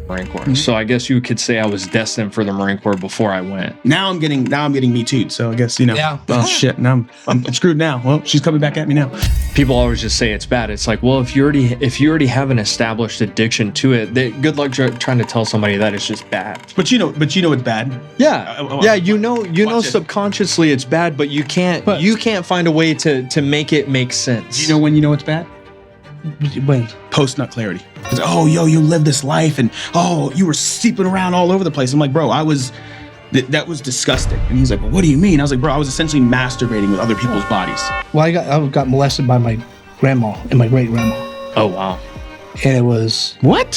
Marine Corps. So I guess you could say I was destined for the Marine Corps before I went. Now I'm getting me too'd. So I guess, Yeah. Oh shit. Now I'm screwed now. Well, she's coming back at me now. People always just say it's bad. It's like, well, if you already have an established addiction to it, good luck trying to tell somebody that it's just bad. But you know it's bad. Yeah. You know subconsciously it's bad, but you can't find a way to make it make sense. Do you know when you know it's bad? When? Post-nut clarity. It's, oh, yo, you live this life, and oh, you were sleeping around all over the place. I'm like, bro, that was disgusting. And he's like, well, what do you mean? I was like, bro, I was essentially masturbating with other people's bodies. Well, I got molested by my grandma and my great grandma. Oh, wow. And it was What?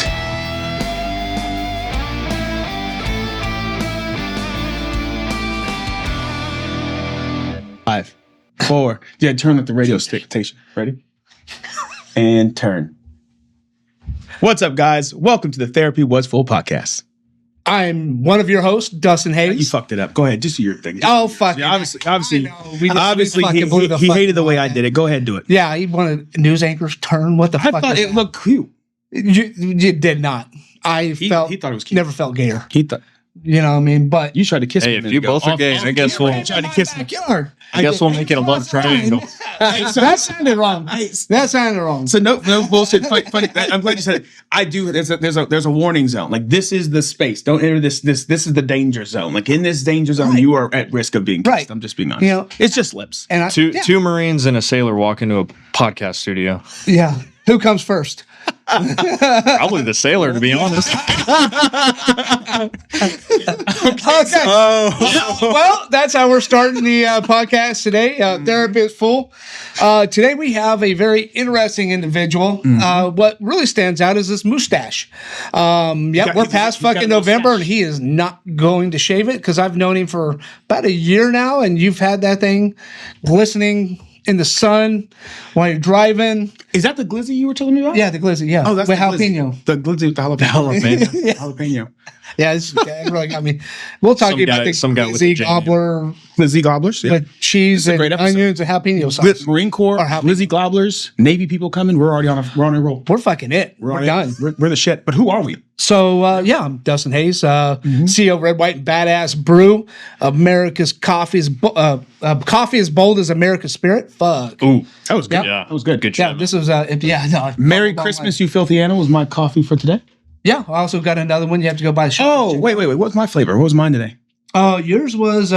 Five, 4. Yeah, turn like the radio station. Ready? And turn. What's up, guys? Welcome to the Therapy Was Full podcast. I'm one of your hosts, Dustin Hayes. You fucked it up. Go ahead, just do your thing. Fuck. Yeah, obviously, We he hated the way I did it. Go ahead and do it. Yeah, he wanted news anchor's turn. What the fuck? I thought it looked cute. You did not. He thought it was cute. Never felt gayer. He thought. You know what I mean? But You tried to kiss me. Hey, if you both are gay, I guess we'll tried to kiss me. I guess we'll make it a love triangle. That sounded wrong. That sounded wrong. So no bullshit. Funny. I'm glad you said it. I do. There's a warning zone. Like, this is the space. Don't enter this. This is the danger zone. Like, in this danger zone, you are at risk of being kissed. Right. I'm just being honest. It's just lips. And Two Marines and a sailor walk into a podcast studio. Yeah. Who comes first? Probably the sailor, to be honest. Okay. Well, that's how we're starting the podcast today. Therapy is full. Today we have a very interesting individual. What really stands out is this mustache. We're past fucking November, and he is not going to shave it because I've known him for about a year now, and you've had that thing glistening in the sun while you're driving. Is that the glizzy you were telling me about? Yeah, the glizzy. Yeah. Oh, that's with the jalapeno. Glizzy. The glizzy with the jalapeno. Yeah. Jalapeno. Yeah, it really got me. We'll talk to you about the glizzy gobbler. Glizzy gobblers. Yeah. With cheese and onions and jalapeno sauce. Marine Corps, glizzy gobblers, Navy people coming. We're already on a roll. We're fucking it. We're done. We're the shit. But who are we? So, I'm Dustin Hayes, CEO of Red White Badass Brew. America's coffee is bold as America's spirit. Fuck. Ooh, that was good. Yeah, that was good. Good Yeah, job. this was Merry Christmas, you filthy animal, was my coffee for today. Yeah, I also got another one. You have to go buy the shop. Oh, wait. What's my flavor? What was mine today? Yours was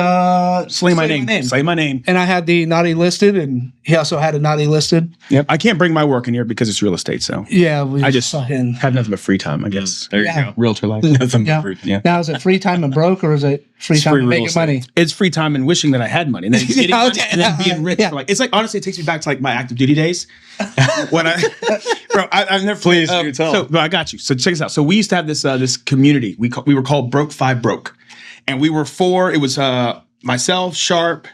Slay My Name. Slay My Name. And I had the naughty listed, and he also had a naughty listed. Yep. I can't bring my work in here because it's real estate, so yeah, I just have nothing but free time, I guess. There you go. Realtor life. Nothing Yeah. but free. Yeah. Now, is it free time and broke, or is it free time and making money? It's free time and wishing that I had money, and then getting money, and then being rich. For it's like, honestly, it takes me back to like my active duty days. When I've never. Please do tell. So, I got you. So check this out. So we used to have this community. We were called Broke 5 Broke. And we were 4. It was myself, Sharp.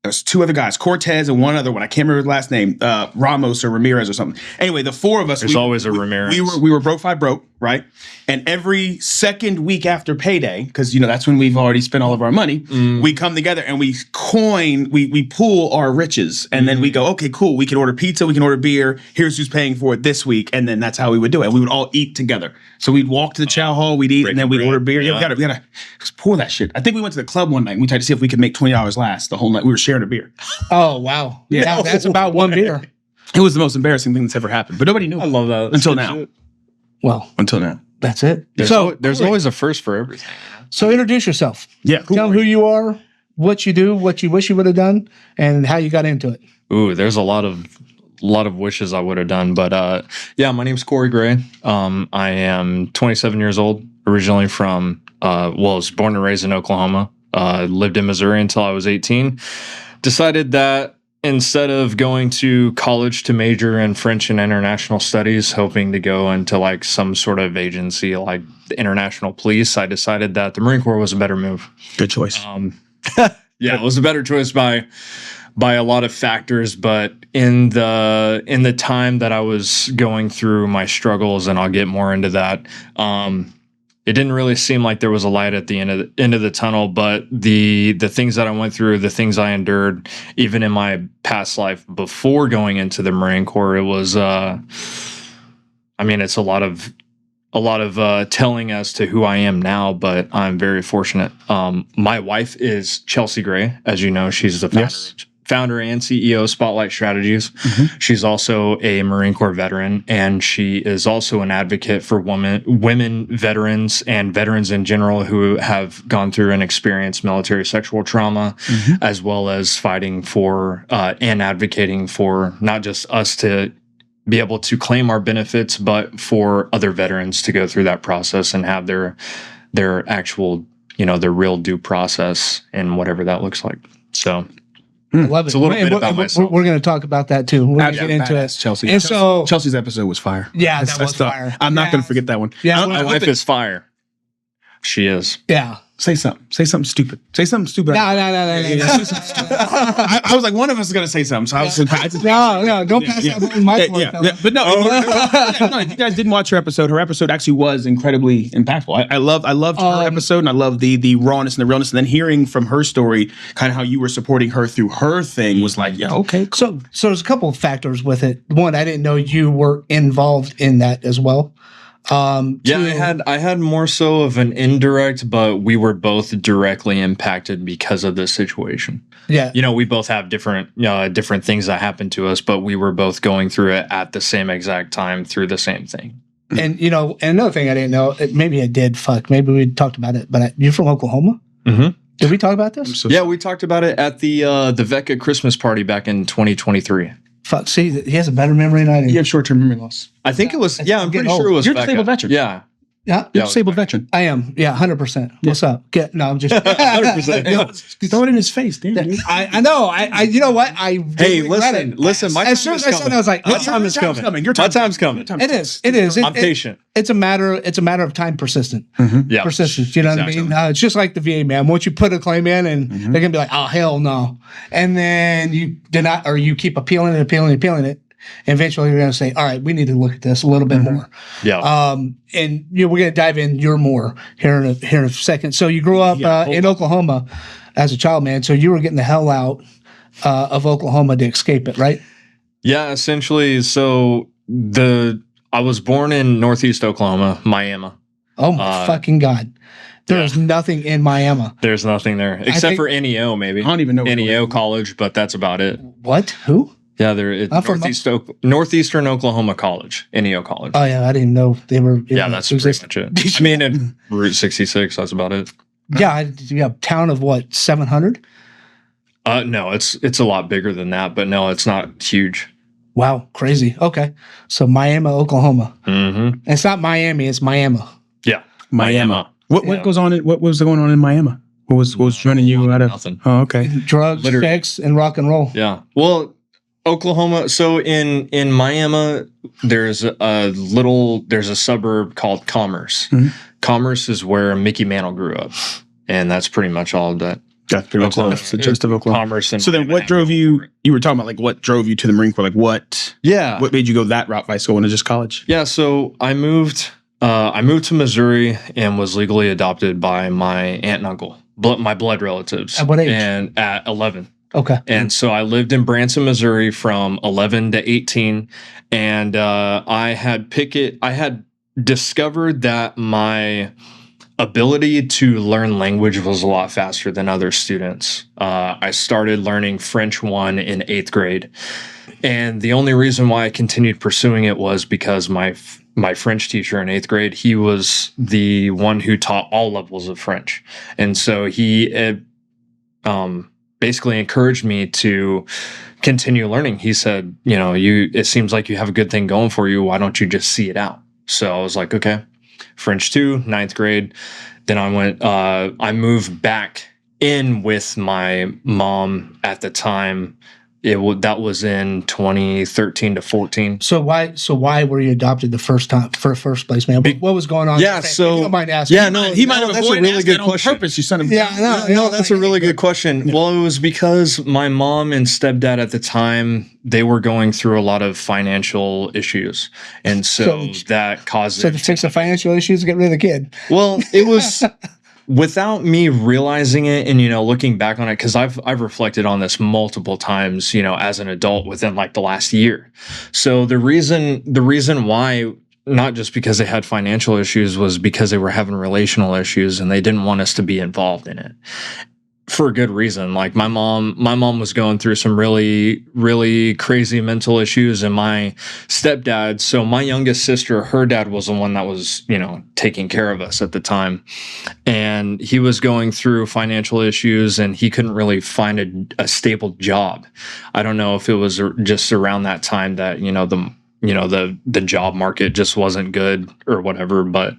There's 2 other guys, Cortez and one other one. I can't remember his last name, Ramos or Ramirez or something. Anyway, the 4 of us. There's always a Ramirez. We were Broke 5 Broke, right? And every second week after payday, because that's when we've already spent all of our money, we come together and we pool our riches, and then we go, okay, cool. We can order pizza, we can order beer. Here's who's paying for it this week, and then that's how we would do it. We would all eat together. So we'd walk to the chow hall, we'd eat, and then we'd order beer. Yeah, we gotta just pour that shit. I think we went to the club one night and we tried to see if we could make $20 last the whole night. We were sharing a beer. Oh wow! Yeah, now, that's about one beer. It was the most embarrassing thing that's ever happened, but nobody knew. I love that. Until now. Well, until now. That's it. There's always a first for everything. So introduce yourself. Yeah. Tell them who you are, what you do, what you wish you would have done, and how you got into it. Ooh, there's a lot of wishes I would have done, but my name's Chelsey Gray. I am 27 years old, originally from was born and raised in Oklahoma. Lived in Missouri until I was 18. Decided that instead of going to college to major in French and international studies, hoping to go into like some sort of agency like the international police, I decided that the Marine Corps was a better move. Good choice. It was a better choice by a lot of factors, but in the time that I was going through my struggles, and I'll get more into that, it didn't really seem like there was a light at the end of the tunnel. But the things that I went through, the things I endured, even in my past life before going into the Marine Corps, it was, it's a lot of telling as to who I am now, but I'm very fortunate. My wife is Chelsey Gray. As you know, she's the founder and CEO of Spotlight Strategies. She's also a Marine Corps veteran, and she is also an advocate for women veterans and veterans in general who have gone through and experienced military sexual trauma, as well as fighting for and advocating for not just us to be able to claim our benefits, but for other veterans to go through that process and have their actual, their real due process and whatever that looks like. So love it. It's a little bit about myself. We're going to talk about that too. We're going to get into it. Chelsey. And so Chelsea's episode was fire. Yeah, that was fire. I'm not going to forget that one. Yeah, my wife is fire. She is. Yeah. Say something. Say something stupid. Say something stupid. No. I was like, one of us is going to say something. So I was surprised. No, don't pass that on my phone. But no, if you guys didn't watch her episode actually was incredibly impactful. I loved her episode, and I loved the rawness and the realness. And then hearing from her story, kind of how you were supporting her through her thing was like, yeah, okay. Cool. So there's a couple of factors with it. One, I didn't know you were involved in that as well. I had more so of an indirect, but we were both directly impacted because of this situation. Yeah. We both have different things that happened to us, but we were both going through it at the same exact time through the same thing. And, and another thing I didn't know, maybe I did, maybe we talked about it, but you're from Oklahoma? Mm-hmm. Did we talk about this? We talked about it at the VECA Christmas party back in 2023. Fuck, see, he has a better memory than I do. You have short-term memory loss. I think it was, I'm pretty sure it was You're a disabled veteran. Yeah. You're a disabled veteran. I am. Yeah, 100%. What's up? I'm just 100%. Throw it in his face, dude. I know. You know what? Hey, listen. My time as soon as I said that, I was like, my time is coming. Your time's coming. It is. I'm patient. It's a matter of time persistence. Yeah. Persistence. You know what I mean? It's just like the VA, man. Once you put a claim in, and they're gonna be like, oh hell no, and then you deny or you keep appealing it. And eventually, you're going to say, "All right, we need to look at this a little bit more." Yeah. And we're going to dive in more here in a second. So you grew up in Oklahoma as a child, man. So you were getting the hell out of Oklahoma to escape it, right? Yeah, essentially. So I was born in Northeast Oklahoma, Miami. Oh my fucking God! There's nothing in Miami. There's nothing there except for NEO, maybe. I don't even know NEO College, but that's about it. What? Who? Yeah, they're Northeastern Oklahoma College, NEO College. Oh yeah, I didn't know they were. That's pretty much it. I mean, in Route 66, that's about it. Yeah, you have a town of what, 700? No, it's a lot bigger than that, but no, it's not huge. Wow, crazy. Okay, so Miami, Oklahoma. Mm-hmm. It's not Miami, it's Miami. Yeah, Miami. What goes on? What was going on in Miami? What was running you out of? Nothing. Oh, okay. Drugs, sex, and rock and roll. Yeah. Well, Oklahoma. So in Miami, there's a suburb called Commerce. Mm-hmm. Commerce is where Mickey Mantle grew up, and that's pretty much all of that. That's pretty much the gist of Oklahoma. Commerce. And so then, what drove you? You were talking about like what drove you to the Marine Corps? Like what? Yeah. What made you go that route by going to just college? Yeah. So I moved to Missouri and was legally adopted by my aunt and uncle, my blood relatives. At what age? And at 11. Okay. And so I lived in Branson, Missouri from 11 to 18. And I had discovered that my ability to learn language was a lot faster than other students. I started learning French 1 in 8th grade. And the only reason why I continued pursuing it was because my French teacher in 8th grade, he was the one who taught all levels of French. And so he basically encouraged me to continue learning. He said, it seems like you have a good thing going for you. Why don't you just see it out? So I was like, okay, French 2, 9th grade. Then I moved back in with my mom at the time. That was in 2013 to 14. So why were you adopted the first place, man? What was going on? Yeah, so you don't mind asking. Yeah, no, he might have. That's a really good question. Purpose, you son of. Yeah, no, that's a really good question. Well, it was because my mom and stepdad at the time, they were going through a lot of financial issues, and so that caused. So to fix the financial issues, get rid of the kid. Well, it was. Without me realizing it and, looking back on it, because I've reflected on this multiple times, as an adult within like the last year. So the reason why not just because they had financial issues, was because they were having relational issues and they didn't want us to be involved in it. For a good reason. Like my mom was going through some really, really crazy mental issues, and my stepdad, so my youngest sister, her dad was the one that was, taking care of us at the time. And he was going through financial issues and he couldn't really find a stable job. I don't know if it was just around that time that, the job market just wasn't good or whatever, but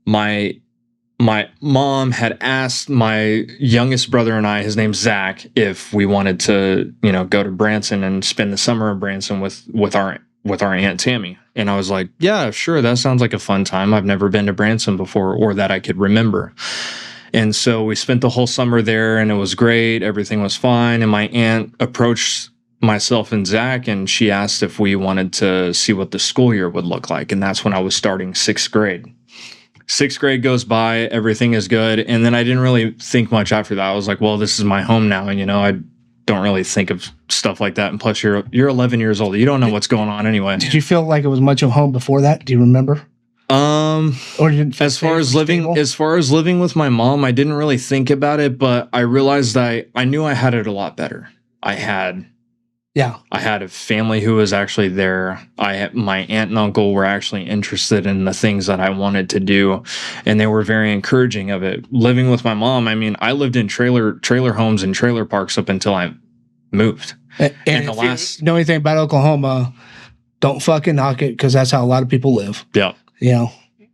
my mom had asked my youngest brother and I, his name's Zach, if we wanted to, go to Branson and spend the summer in Branson with our Aunt Tammy. And I was like, yeah, sure. That sounds like a fun time. I've never been to Branson before, or that I could remember. And so we spent the whole summer there and it was great. Everything was fine. And my aunt approached myself and Zach and she asked if we wanted to see what the school year would look like. And that's when I was starting 6th grade. 6th grade goes by, everything is good. And then I didn't really think much after that. I was like, well, this is my home now. And, I don't really think of stuff like that. And plus you're 11 years old. You don't know what's going on anyway. Did you feel like it was much of home before that? Do you remember? Or as far as living with my mom, I didn't really think about it, but I realized I knew I had it a lot better. I had a family who was actually there. My aunt and uncle were actually interested in the things that I wanted to do, and they were very encouraging of it. Living with my mom, I lived in trailer homes and trailer parks up until I moved. And if you know anything about Oklahoma, don't fucking knock it, because that's how a lot of people live. Yeah.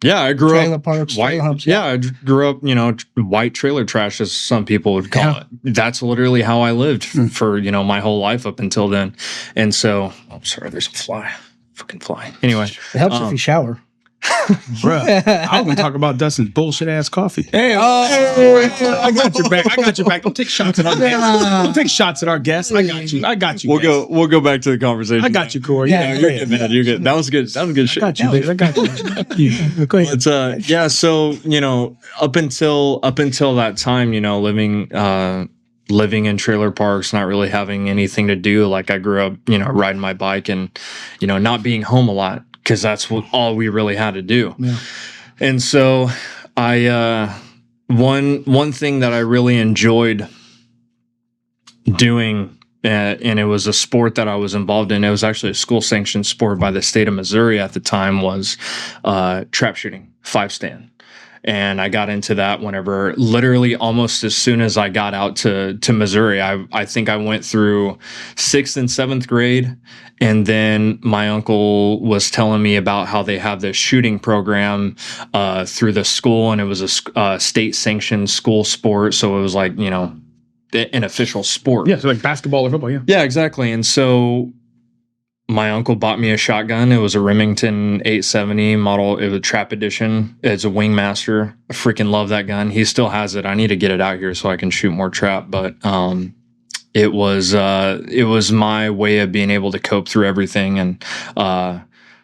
Yeah, I grew trailer up parks, white. Trailer homes, I grew up, white trailer trash, as some people would call it. That's literally how I lived for my whole life up until then. And so, sorry, there's a fly, fucking fly. Anyway, it helps if you shower. Bruh, I was gonna talk about Dustin's bullshit ass coffee. Hey, I got your back. Don't take shots at our guests. I got you. We'll go back to the conversation. I got you, Corey. Yeah, you're good, man. You're good. That was good. That was good shit. I got you, baby. I got you. Go ahead. But so up until that time, living in trailer parks, not really having anything to do. Like I grew up, riding my bike and, not being home a lot, because that's all we really had to do. Yeah. And so one thing that I really enjoyed doing, and it was a sport that I was involved in, it was actually a school sanctioned sport by the state of Missouri at the time, was trap shooting, 5-stand. And I got into that whenever, literally almost as soon as I got out to Missouri. I think I went through 6th and 7th grade. And then my uncle was telling me about how they have this shooting program through the school. And it was a state sanctioned school sport. So it was like, an official sport. Yeah, so like basketball or football, yeah. Yeah, exactly. And so my uncle bought me a shotgun. It was a Remington 870 model. It was a trap edition. It's a Wingmaster. I freaking love that gun. He still has it. I need to get it out here so I can shoot more trap. But it was my way of being able to cope through everything. And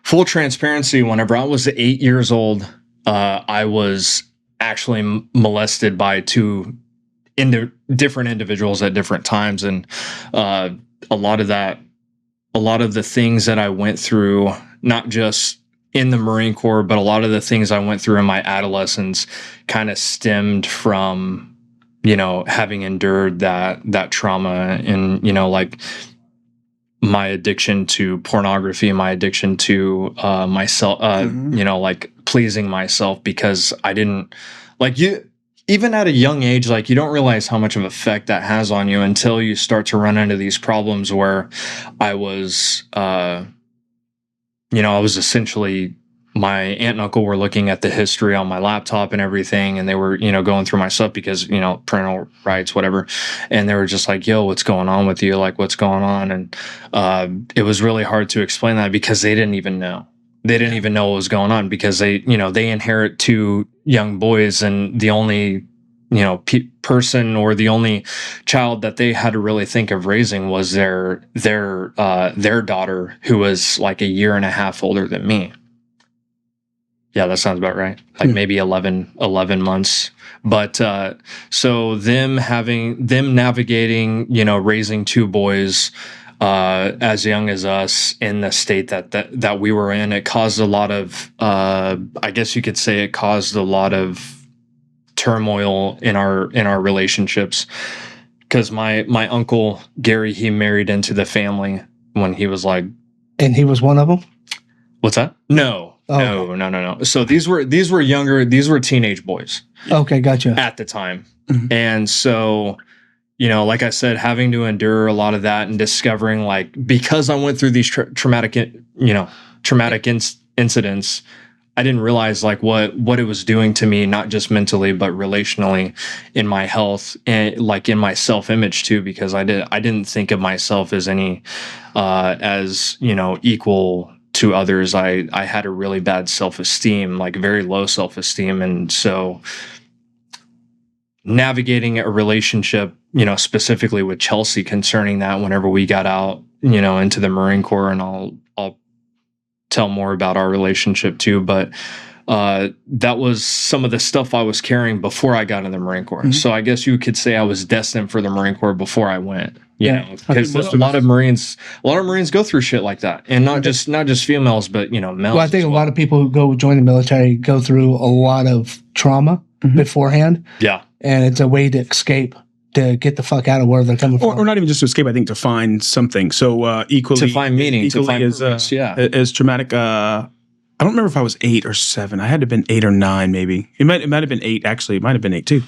full transparency, whenever I was 8 years old, I was actually molested by two different individuals at different times. And a lot of the things that I went through, not just in the Marine Corps, but a lot of the things I went through in my adolescence kind of stemmed from, having endured that trauma, and, like my addiction to pornography, my addiction to myself, like pleasing myself, because I didn't even at a young age, like you don't realize how much of effect that has on you until you start to run into these problems where I was, I was essentially, my aunt and uncle were looking at the history on my laptop and everything. And they were, going through my stuff because, parental rights, whatever. And they were just like, yo, what's going on with you? Like, what's going on? And it was really hard to explain that because they didn't even know. They didn't even know what was going on because they inherit two young boys, and the only, person or the only child that they had to really think of raising was their daughter, who was like a year and a half older than me. Yeah, that sounds about right. Like maybe 11 months. But so them navigating, raising two boys, as young as us in the state that we were in. It caused a lot of, I guess you could say, it caused a lot of turmoil in our relationships. Because my uncle Gary, he married into the family when he was like, and he was one of them. What's that? No. Oh. No. So these were younger. These were teenage boys. Okay, gotcha. At the time, and so, like I said, having to endure a lot of that and discovering, like, because I went through these traumatic incidents, I didn't realize like what it was doing to me, not just mentally but relationally, in my health and like in my self-image too, because I didn't think of myself as any as equal to others. I had a really bad self-esteem, like very low self-esteem, and so navigating a relationship, specifically with Chelsey concerning that whenever we got out, into the Marine Corps, and I'll tell more about our relationship too, but that was some of the stuff I was carrying before I got in the Marine Corps. So I guess you could say I was destined for the Marine Corps before I went. Because a lot of Marines go through shit like that, and not just females, but males. Well, I think a lot of people who go join the military go through a lot of trauma beforehand. Yeah, and it's a way to escape, to get the fuck out of where they're coming from, or not even just to escape. I think to find something. So equally to find meaning, to find as purpose, as traumatic. I don't remember if I was 8 or 7. I had to have been 8 or 9, maybe. It might have been 8. Actually, it might have been 8 too.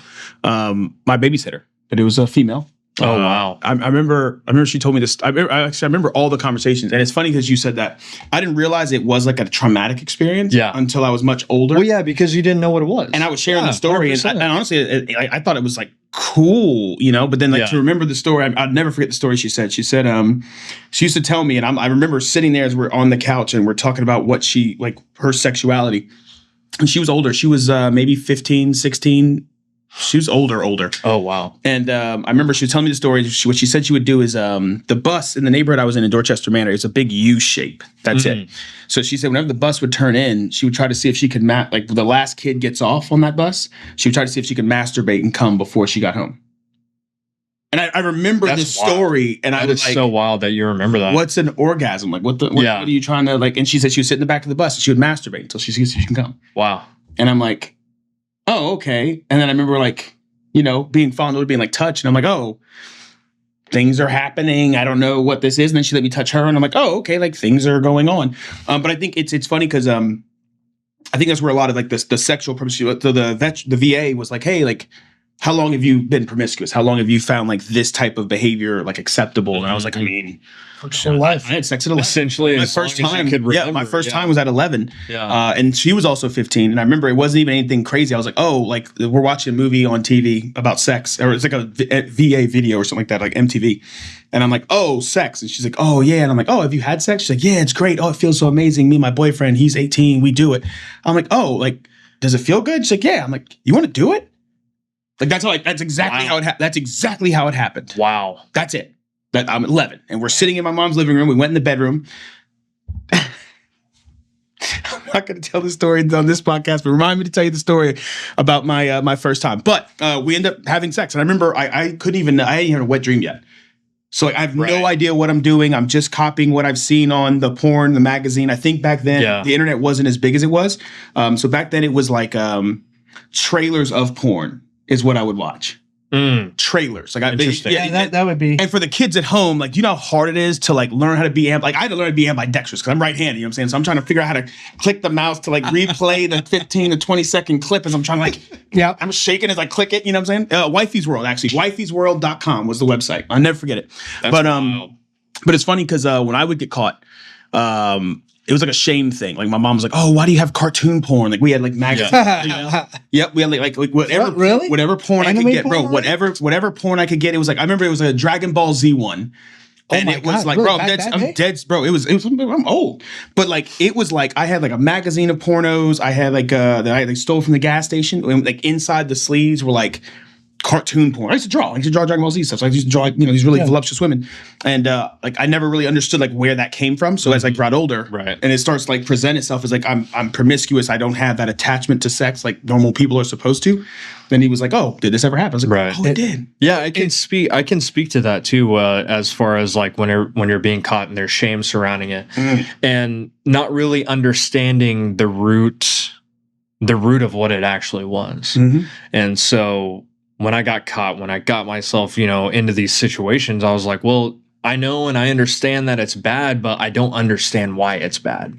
My babysitter, but it was a female. Oh wow! I remember she told me this. I remember all the conversations, and it's funny because you said that. I didn't realize it was like a traumatic experience until I was much older. Well, yeah, because you didn't know what it was, and I was sharing the story, and honestly, I thought it was like cool, But then, to remember the story, I'd never forget the story. She said, she used to tell me, and I remember sitting there as we're on the couch and we're talking about what she her sexuality, and she was older. She was maybe 15, 16. She was older. Oh, wow. And I remember she was telling me the story. What she said she would do is the bus in the neighborhood I was in Dorchester Manor, it's a big U shape. That's it. So she said whenever the bus would turn in, she would try to see if she could, like the last kid gets off on that bus, she would try to see if she could masturbate and come before she got home. And I remember this story, and I was like, so wild that you remember that. What's an orgasm? Like, what are you trying to, like, and she said she would sit in the back of the bus and she would masturbate until she sees if she can come. Wow. And I'm like, oh, okay. And then I remember being fondled, being like touched. And I'm like, oh, things are happening. I don't know what this is. And then she let me touch her. And I'm like, oh, okay. Like things are going on. But I think it's funny because I think that's where a lot of like the sexual promiscuity, so the VA was like, hey, like, how long have you been promiscuous? How long have you found like this type of behavior like acceptable? And I was like, I mean, life. I had sex at 11. Essentially, my first time. My first time was at 11. Yeah. And she was also 15. And I remember it wasn't even anything crazy. I was like, oh, like we're watching a movie on TV about sex, or it's like a VA video or something like that, like MTV. And I'm like, oh, sex. And she's like, oh, yeah. And I'm like, oh, have you had sex? She's like, yeah, it's great. Oh, it feels so amazing. Me and my boyfriend, he's 18. We do it. I'm like, oh, like, does it feel good? She's like, yeah. I'm like, you want to do it? Like that's exactly how it happened. Wow. That's it. That I'm 11 and we're sitting in my mom's living room. We went in the bedroom. I'm not going to tell the story on this podcast, but remind me to tell you the story about my first time. But we end up having sex, and I remember I hadn't even had a wet dream yet. So like, I have no idea what I'm doing. I'm just copying what I've seen on the porn, the magazine. I think back then the internet wasn't as big as it was. So back then it was like trailers of porn is what I would watch. Trailers. Like that would be. And for the kids at home, like, do you know how hard it is to like learn how to be like I had to learn to be ambidextrous because I'm right-handed, you know what I'm saying? So I'm trying to figure out how to click the mouse to like replay the 15 to 20 second clip as I'm trying to like, I'm shaking as I click it, you know what I'm saying? Wifey's World, actually. wifeysworld.com was the website. I'll never forget it. That's wild. But it's funny because when I would get caught, it was like a shame thing. Like my mom was like, "Oh, why do you have cartoon porn?" Like we had like magazines. Yep, we had like whatever, whatever porn I could get, bro. Whatever porn I could get. It was like I remember it was a Dragon Ball Z one, and it was like, bro, I'm dead, bro. It was. I'm old, but like it was like I had like a magazine of pornos. I had like that I like stole from the gas station. And like inside the sleeves were like cartoon porn. I used to draw. I used to draw Dragon Ball Z stuff. So I used to draw, these really voluptuous women. And like I never really understood like where that came from. So as I got older, Right. and it starts to like present itself as like I'm promiscuous. I don't have that attachment to sex like normal people are supposed to. Then he was like, "Oh, did this ever happen?" I was like, Right. "Oh, it did." Yeah, I can speak to that too, as far as like when you're being caught and there's shame surrounding it, and not really understanding the root of what it actually was. And so when I got caught, when I got myself, into these situations, I was like, well, I know and I understand that it's bad, but I don't understand why it's bad.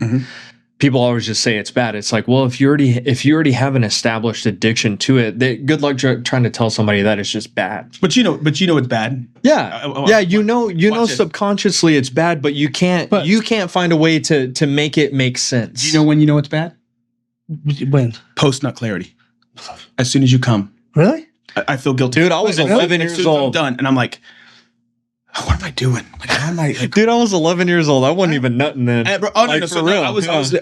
People always just say it's bad. It's like, well, if you already have an established addiction to it, good luck trying to tell somebody that it's just bad. But you know it's bad. Yeah, yeah. Subconsciously it's bad, but you can't find a way to make it make sense. Do you know when you know it's bad? When? Post nut clarity. As soon as you come. Really? I feel guilty. Dude, I was 11 years old. I'm done, and I'm like, what am I doing? Like, how am I? Like, dude, I was 11 years old. I wasn't even nutting then. For real. I was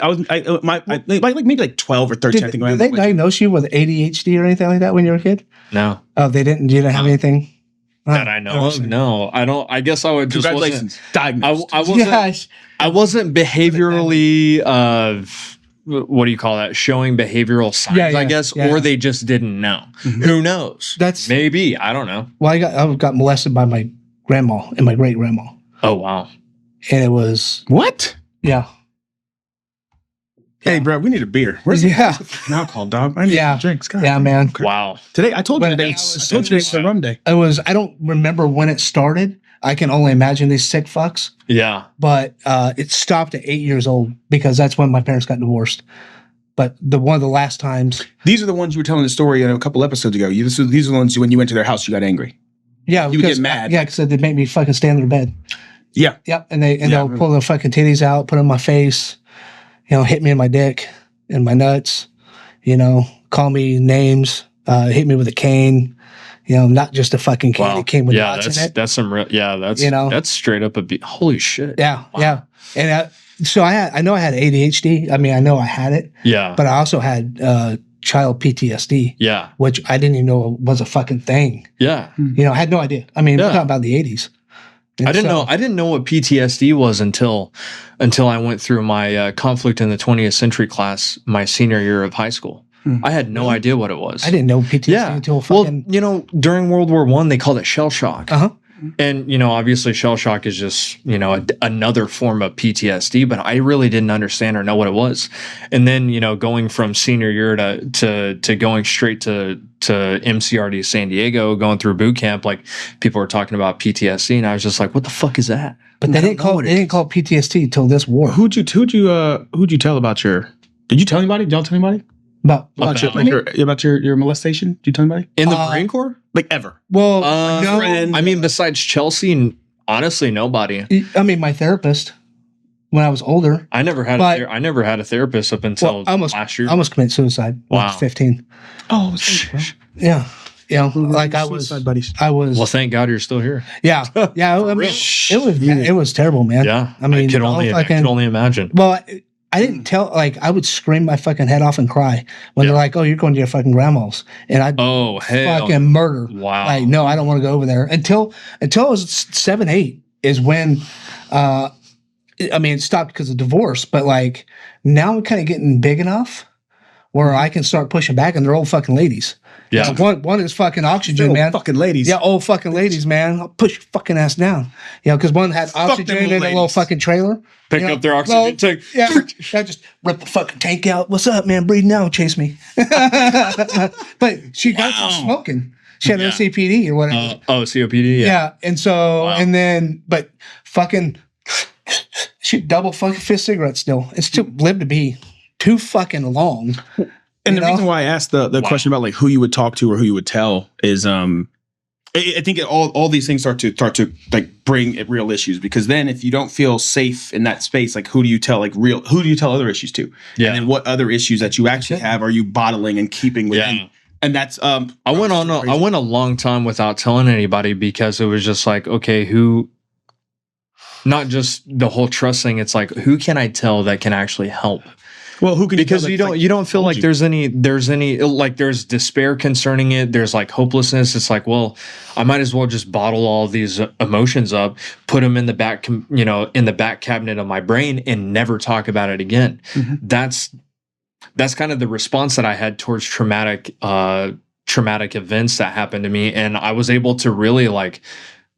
maybe like 12 or 13. I think. Did they diagnose you with ADHD or anything like that when you were a kid? No. Oh, they didn't. You didn't have anything that I know of. No, I don't. I guess I would just. Congratulations, diagnosed. I wasn't behaviorally. What do you call that? Showing behavioral signs, I guess, or they just didn't know. Who knows? That's maybe. I don't know. Well, I got molested by my grandma and my great grandma. Oh wow! And it was what? Yeah. Hey, bro, we need a beer. Where's the alcohol, dog? I need drinks. God. Yeah, man. Wow. Today, I told you today. It's a rum day. I don't remember when it started. I can only imagine these sick fucks. Yeah. But it stopped at 8 years old because that's when my parents got divorced. But one of the last times. These are the ones you were telling the story a couple episodes ago. These are the ones when you went to their house, you got angry. Yeah. You would get mad. Yeah, because they made me fucking stand in their bed. Yeah. Yep. And they'll pull their fucking titties out, put it in my face, hit me in my dick and my nuts, call me names, hit me with a cane. Not just a fucking cane. Wow. It came with nuts in it. That's some real. Yeah, that's straight up holy shit. Yeah, wow. Yeah. And so I know I had ADHD. I mean, I know I had it. Yeah. But I also had child PTSD. Yeah. Which I didn't even know was a fucking thing. Yeah. I had no idea. I mean, we're talking about the 80s. I didn't know what PTSD was until I went through my conflict in the 20th century class my senior year of high school. I had no idea what it was. I didn't know PTSD until fucking... Well, during World War I, they called it shell shock. Uh-huh. And, obviously shell shock is just, another form of PTSD, but I really didn't understand or know what it was. And then, going from senior year to going straight to MCRD San Diego, going through boot camp, like people were talking about PTSD, and I was just like, what the fuck is that? But they didn't call it PTSD until this war. Who'd you tell about your... Did you tell anybody? Did y'all tell anybody? About your molestation? Did you tell anybody? In the Marine Corps? Like ever? Well, no. I mean, besides Chelsey, honestly, nobody. I mean, my therapist, when I was older. I never had a therapist up until last year. I almost committed suicide when I was 15. Oh, shit. Yeah. Like I was. Buddies. Well, thank God you're still here. Yeah. Yeah. I mean, it was terrible, man. Yeah. I mean, I can only imagine. Well, I didn't tell, I would scream my fucking head off and cry when they're like, oh, you're going to your fucking grandma's. And I'd fucking murder. Wow. Like, no, I don't want to go over there. Until I was 7, 8 is when, it stopped because of divorce. But now I'm kind of getting big enough where I can start pushing back, and they're old fucking ladies. Yeah. One is fucking oxygen, man. Fucking ladies. Yeah, old fucking ladies, man. I'll push your fucking ass down. Because one had oxygen in a little fucking trailer. Pick up their oxygen tank. Yeah, just rip the fucking tank out. What's up, man? Breathe now. Chase me. But she got some smoking. She had an CPD or whatever. COPD. Yeah. And so, and then, but fucking, she double fucking fist cigarettes still. It still lived to be too fucking long. And the reason why I asked the question about who you would talk to or who you would tell is I think all these things start to bring real issues, because then if you don't feel safe in that space, who do you tell who do you tell other issues to? Yeah. And then what other issues that you actually have are you bottling and keeping within? Yeah. And that's I went a long time without telling anybody, because it was just okay, who, not just the whole trust thing, it's who can I tell that can actually help? Well, who can because tell you that's, don't you don't feel like there's any like there's despair concerning it. There's like hopelessness. It's like, well, I might as well just bottle all these emotions up, put them in the back, in the back cabinet of my brain, and never talk about it again. That's kind of the response that I had towards traumatic events that happened to me, and I was able to really like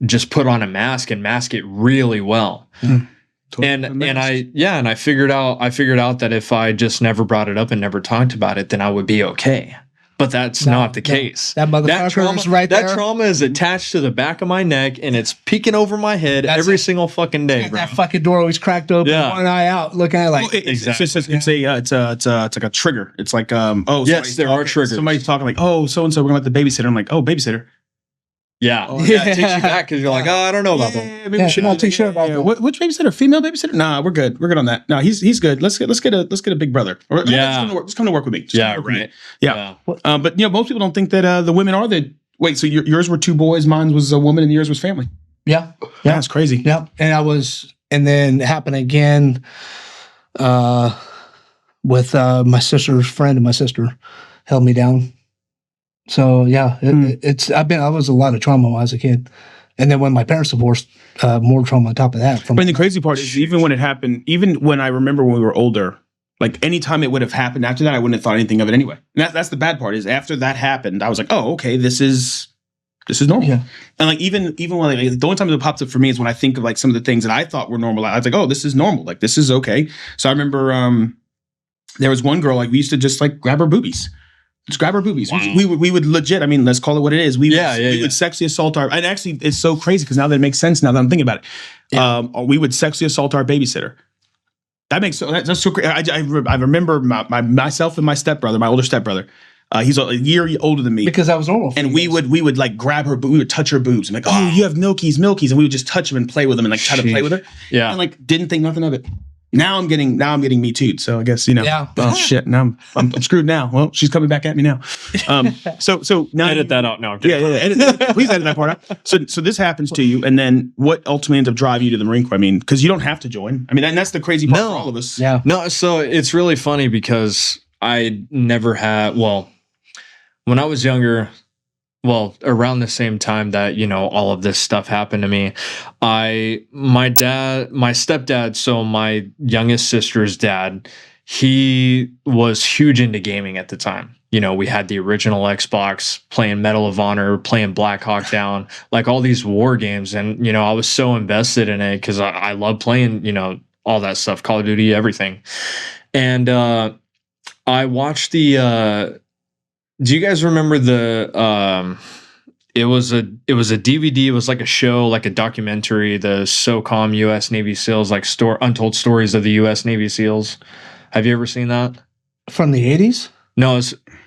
just put on a mask and mask it really well. And I figured out that if I just never brought it up and never talked about it, then I would be okay. But that's not the case. That motherfucker is right there. That trauma is attached to the back of my neck, and it's peeking over my head every single fucking day, bro. That fucking door always cracked open, one eye out, looking at it like exactly. It's like a trigger. It's like yes, there are triggers. Somebody's talking like, oh, so and so, we're gonna let the babysitter. I'm like, oh, babysitter. Yeah, it takes you back because you're like, oh, I don't know about them. Maybe we should not too sure about that. Which babysitter? Female babysitter? Nah, we're good. We're good on that. No, he's good. Let's get a big brother. Just come to work with me. Yeah. But most people don't think that the women are the. Wait, so yours were 2 boys, mine was a woman, and yours was family. Yeah, that's crazy. Yeah, and then it happened again, with my sister's friend, and my sister held me down. So yeah, I was a lot of trauma when I was a kid, and then when my parents divorced, more trauma on top of that. The crazy part is even when it happened, even when I remember when we were older, like anytime it would have happened after that, I wouldn't have thought anything of it anyway. And that's the bad part is after that happened, I was like, oh, okay, this is normal. Yeah. And like even when the only time it pops up for me is when I think of like some of the things that I thought were normal. I was like, oh, this is normal. Like this is okay. So I remember there was one girl like we used to just like grab her boobies. Just grab our boobies. Wow. We would legit. I mean, let's call it what it is. We would sexually assault our. And actually, it's so crazy because now that it makes sense. Now that I'm thinking about it, we would sexually assault our babysitter. That's so crazy. I remember myself and my stepbrother, my older stepbrother. He's a year older than me because that was normal. And we would like grab her. We would touch her boobs and like, oh, you have milkies, and we would just touch them and play with them and like try to play with her. Yeah, and like didn't think nothing of it. Now I'm getting me too'd. So I guess oh shit. Now I'm screwed now. Well, she's coming back at me now. So now edit that out now. Please edit that part out. So this happens to you, and then what ultimately ends up driving you to the Marine Corps? I mean, because you don't have to join. I mean, and that's the crazy part for all of us. Yeah. No. So it's really funny because I never had. Well, when I was younger. Well, around the same time that, all of this stuff happened to me, my stepdad, so my youngest sister's dad, he was huge into gaming at the time. We had the original Xbox, playing Medal of Honor, playing Black Hawk Down, like all these war games. And, I was so invested in it because I love playing, all that stuff, Call of Duty, everything. And I watched do you guys remember it was a DVD, it was like a show, like a documentary, the SOCOM US Navy SEALs, like Untold Stories of the US Navy SEALs. Have you ever seen that? From the 80s? No,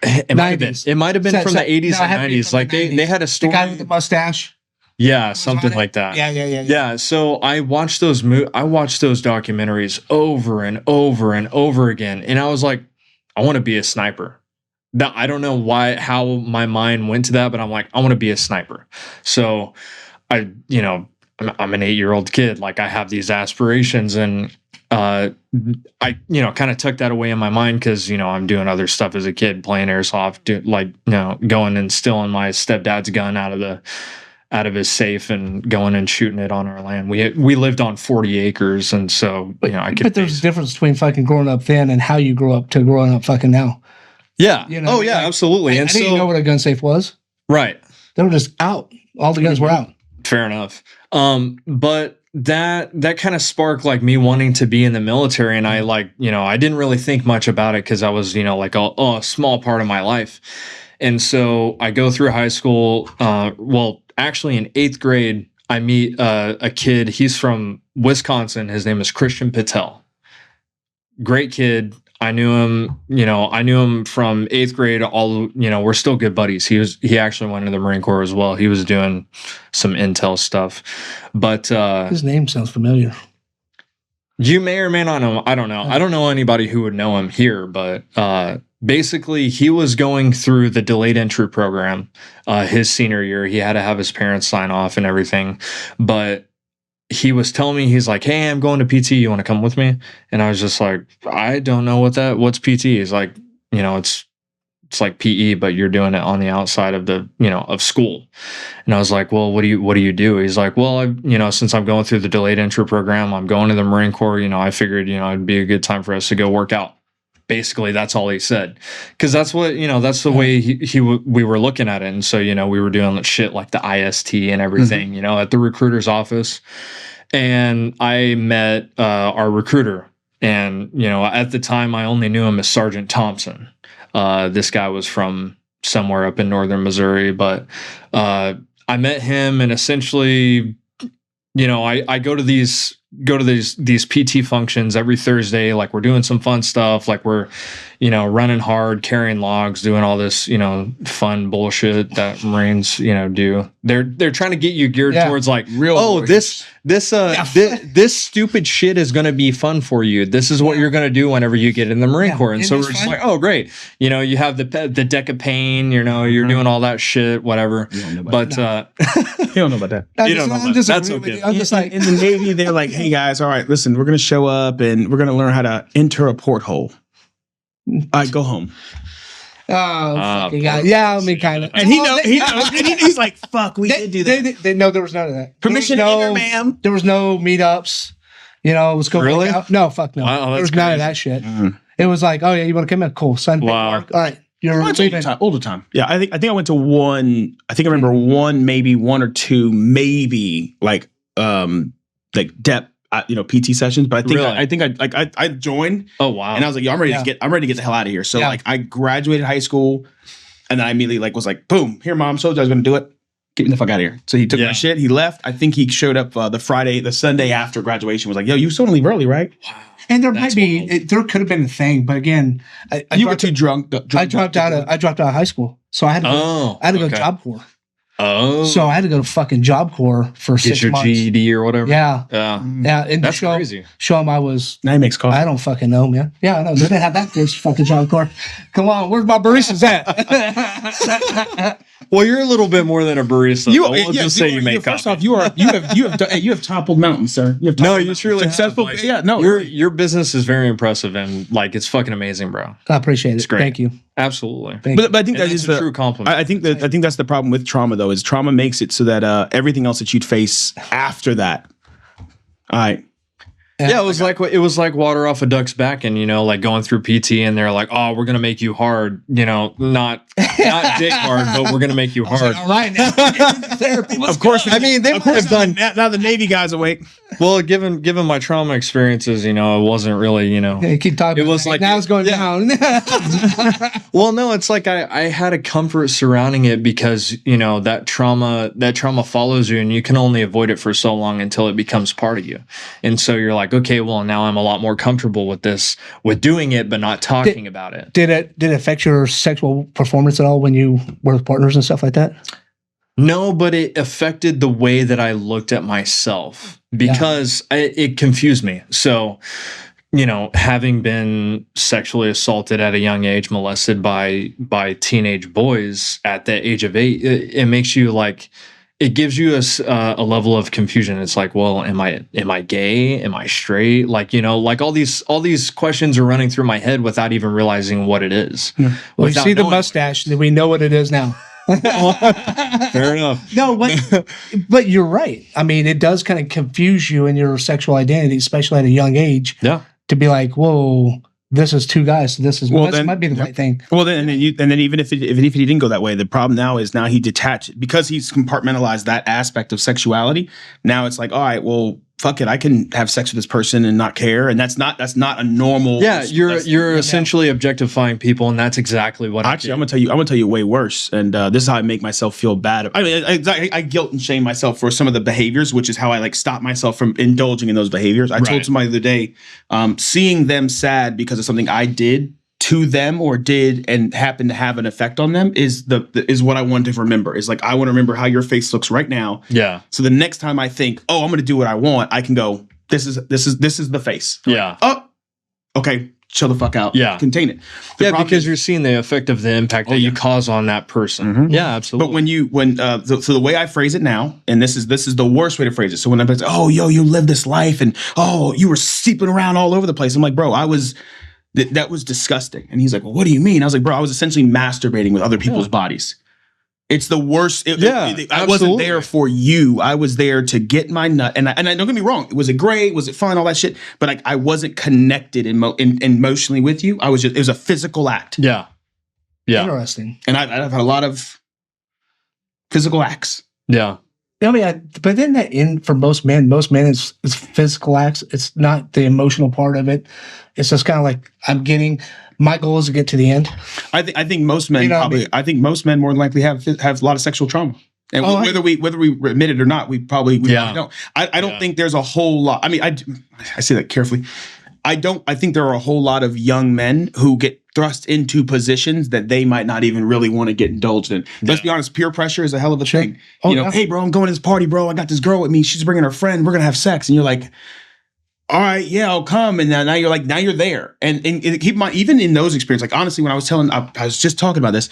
it might have been. It might have been from the 80s and 90s. Like they had a story. The guy with the mustache? Yeah, something like that. Yeah. So I watched those documentaries over and over and over again. And I was like, I want to be a sniper. I don't know how my mind went to that, but I'm like, I want to be a sniper. So I'm an 8-year-old kid. Like I have these aspirations, and I kind of tucked that away in my mind because, I'm doing other stuff as a kid, playing airsoft, going and stealing my stepdad's gun out of his safe and going and shooting it on our land. We lived on 40 acres, and so But there's a difference between fucking growing up then and how you grew up to growing up fucking now. Yeah. Absolutely. I didn't know what a gun safe was. Right. They were just out. All the guns were out. Fair enough. But that kind of sparked like me wanting to be in the military, and I I didn't really think much about it because I was like a small part of my life. And so I go through high school. Actually in 8th grade, I meet a kid. He's from Wisconsin. His name is Christian Patel. Great kid. I knew him from 8th grade. We're still good buddies. He actually went into the Marine Corps as well. He was doing some intel stuff, but his name sounds familiar. You may or may not know him. I don't know. I don't know anybody who would know him here, but basically he was going through the delayed entry program his senior year. He had to have his parents sign off and everything, but he was telling me, he's like, hey, I'm going to PT. You want to come with me? And I was just like, I don't know what's PT. He's like, it's like PE, but you're doing it on the outside of of school. And I was like, well, what do you do? He's like, well, since I'm going through the delayed entry program, I'm going to the Marine Corps. I figured, it'd be a good time for us to go work out. Basically, that's all he said. Cause that's what, that's the way we were looking at it. And so, we were doing shit like the IST and everything, at the recruiter's office. And I met our recruiter. And, at the time I only knew him as Sergeant Thompson. This guy was from somewhere up in northern Missouri, but I met him, and essentially, I go to these PT functions every Thursday. Like, we're doing some fun stuff, like we're running hard, carrying logs, doing all this fun bullshit that Marines do. They're trying to get you geared towards like real. This stupid shit is going to be fun for you. This is what you're going to do whenever you get in the Marine Corps. And so we're just like, oh great, you have the deck of pain. You're doing all that shit, whatever. But you don't know about that. You don't know about that. That's okay. I'm just like, in the Navy, they're like, hey guys, all right, listen, we're going to show up and we're going to learn how to enter a porthole. All right, go home. Oh, fucking God. Yeah, I mean, kind of. And he knows. And he's like, fuck, we did do that. They know there was none of that. Permission to enter, ma'am. There was no meetups. Let's go. Really? Out. No, fuck no. Wow, there was none of that shit. It was like, oh yeah, you want to come in? Cool. Sign the paperwork. All right. You're all the time. Yeah, I think I went to one. I think I remember one or two, maybe like depth. PT sessions, but I think I joined. Oh wow! And I was like, yo, I'm ready to get the hell out of here. So like, I graduated high school, and then I immediately was like, boom, here, mom, told you I was going to do it. Get me the fuck out of here. So he took my shit. He left. I think he showed up the Sunday after graduation. Was like, yo, you still want to leave early, right? Wow. And there there could have been a thing, but again, you were too drunk. I dropped out of high school, so I had to go to Job Corps. Oh, so I had to go to fucking Job Corps for 6 months. Get your GED or whatever. Yeah. And that's crazy. Show him I was. Now he makes coffee. I don't fucking know, man. Yeah, I know. They didn't have that this fucking Job Corps. Come on, where's my baristas at? Well, you're a little bit more than a barista. We'll just say you make coffee. First off, you have toppled mountains, sir. You truly successful. Your business is very impressive, and like it's fucking amazing, bro. I appreciate it. It's great. Thank you. Absolutely. But I think that is a true compliment. I think that's the problem with trauma, though, is trauma makes it so that everything else that you'd face after that. All right. Yeah, it was like water off a duck's back, and like going through PT, and they're like, "Oh, we're gonna make you hard, not dick hard, but we're gonna make you hard." All right, now. Of course. I mean, they have done. Now the Navy guys awake. Well, given my trauma experiences, it wasn't really, Yeah, keep talking. It was like now it's going down. Well, no, it's like I had a comfort surrounding it because that trauma follows you, and you can only avoid it for so long until it becomes part of you, and so you're like, okay, well, now I'm a lot more comfortable with doing it, but not talking about it. Did it affect your sexual performance at all when you were with partners and stuff like that? No, but it affected the way that I looked at myself because it confused me. So, having been sexually assaulted at a young age, molested by teenage boys at the age of 8, it makes you like. It gives you a level of confusion. It's like, well, am I gay? Am I straight? Like, like all these questions are running through my head without even realizing what it is. Yeah. Well, you see the mustache, we know what it is now. Fair enough. No, but you're right. I mean, it does kind of confuse you in your sexual identity, especially at a young age. Yeah. To be like, whoa, this is two guys. So this might be the right thing. Well, then even if he didn't go that way, the problem now is he detached because he's compartmentalized that aspect of sexuality. Now it's like, all right, well, fuck it, I can have sex with this person and not care, and that's not a normal. Yeah, you're essentially objectifying people, and that's exactly what. Actually, I'm gonna tell you way worse, and this is how I make myself feel bad. I mean, I guilt and shame myself for some of the behaviors, which is how I stop myself from indulging in those behaviors. I told somebody the other day, seeing them sad because of something I did to them or did and happened to have an effect on them is what I want to remember. Is like, I want to remember how your face looks right now. Yeah. So the next time I think, oh, I'm going to do what I want, I can go, this is the face. Yeah. Oh, okay. chill the fuck out. Yeah. Contain it. Because you're seeing the effect of the impact that you cause on that person. Yeah, absolutely. But so the way I phrase it now, and this is the worst way to phrase it. So when I'm like, oh, yo, you live this life, and oh, you were sleeping around all over the place. I'm like, bro, that was disgusting. And he's like, well, what do you mean? I was like, bro, I was essentially masturbating with other people's bodies. It's the worst. I wasn't there for you. I was there to get my nut. And I don't get me wrong. Was it great? Was it fun? All that shit. But I wasn't connected emotionally with you. It was a physical act. Yeah. Interesting. And I've had a lot of physical acts. Yeah. I mean, but then that for most men is physical acts. It's not the emotional part of it. It's just kind of like my goal is to get to the end. I think most men I think most men more than likely have a lot of sexual trauma. And whether we admit it or not, we probably don't. I don't think there's a whole lot. I mean, I say that carefully. I think there are a whole lot of young men who get thrust into positions that they might not even really want to get indulged in. Let's be honest, peer pressure is a hell of a thing. Hey, bro, I'm going to this party, bro. I got this girl with me. She's bringing her friend. We're going to have sex. And you're like, all right, yeah, I'll come. And now you're there. And keep in mind, even in those experiences, like honestly, when I was just talking about this,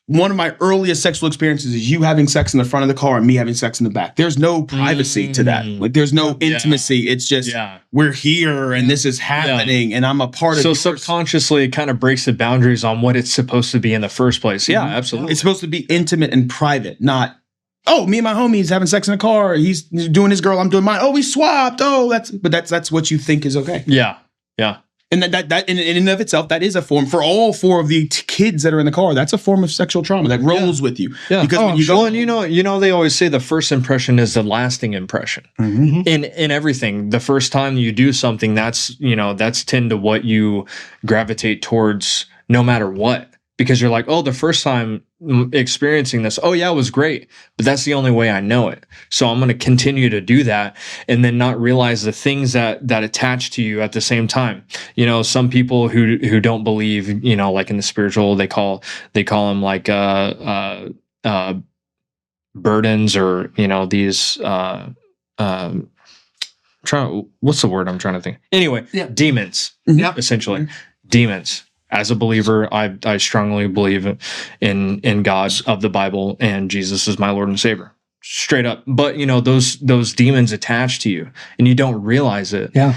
one of my earliest sexual experiences is you having sex in the front of the car and me having sex in the back. There's no privacy to that. Like there's no intimacy. It's just we're here and this is happening and I'm a part of it. So subconsciously it kind of breaks the boundaries on what it's supposed to be in the first place. Yeah, absolutely. It's supposed to be intimate and private, not, oh, me and my homies having sex in a car. He's doing his girl, I'm doing mine. Oh, we swapped. Oh, that's what you think is okay. Yeah. Yeah. And that in and of itself, that is a form for all four of the kids that are in the car. That's a form of sexual trauma that rolls with you. Yeah. Because when you go, and they always say the first impression is the lasting impression. Mm-hmm. In everything, the first time you do something, that's tend to what you gravitate towards, no matter what. Because you're like, oh, the first time experiencing this, oh yeah, it was great, but that's the only way I know it. So I'm going to continue to do that, and then not realize the things that attach to you at the same time. Some people who don't believe, like in the spiritual, they call them like burdens, or these what's the word I'm trying to think? Anyway, demons. Yeah, essentially demons. As a believer, I strongly believe in God of the Bible, and Jesus is my Lord and Savior. Straight up. But, those demons attach to you and you don't realize it. Yeah.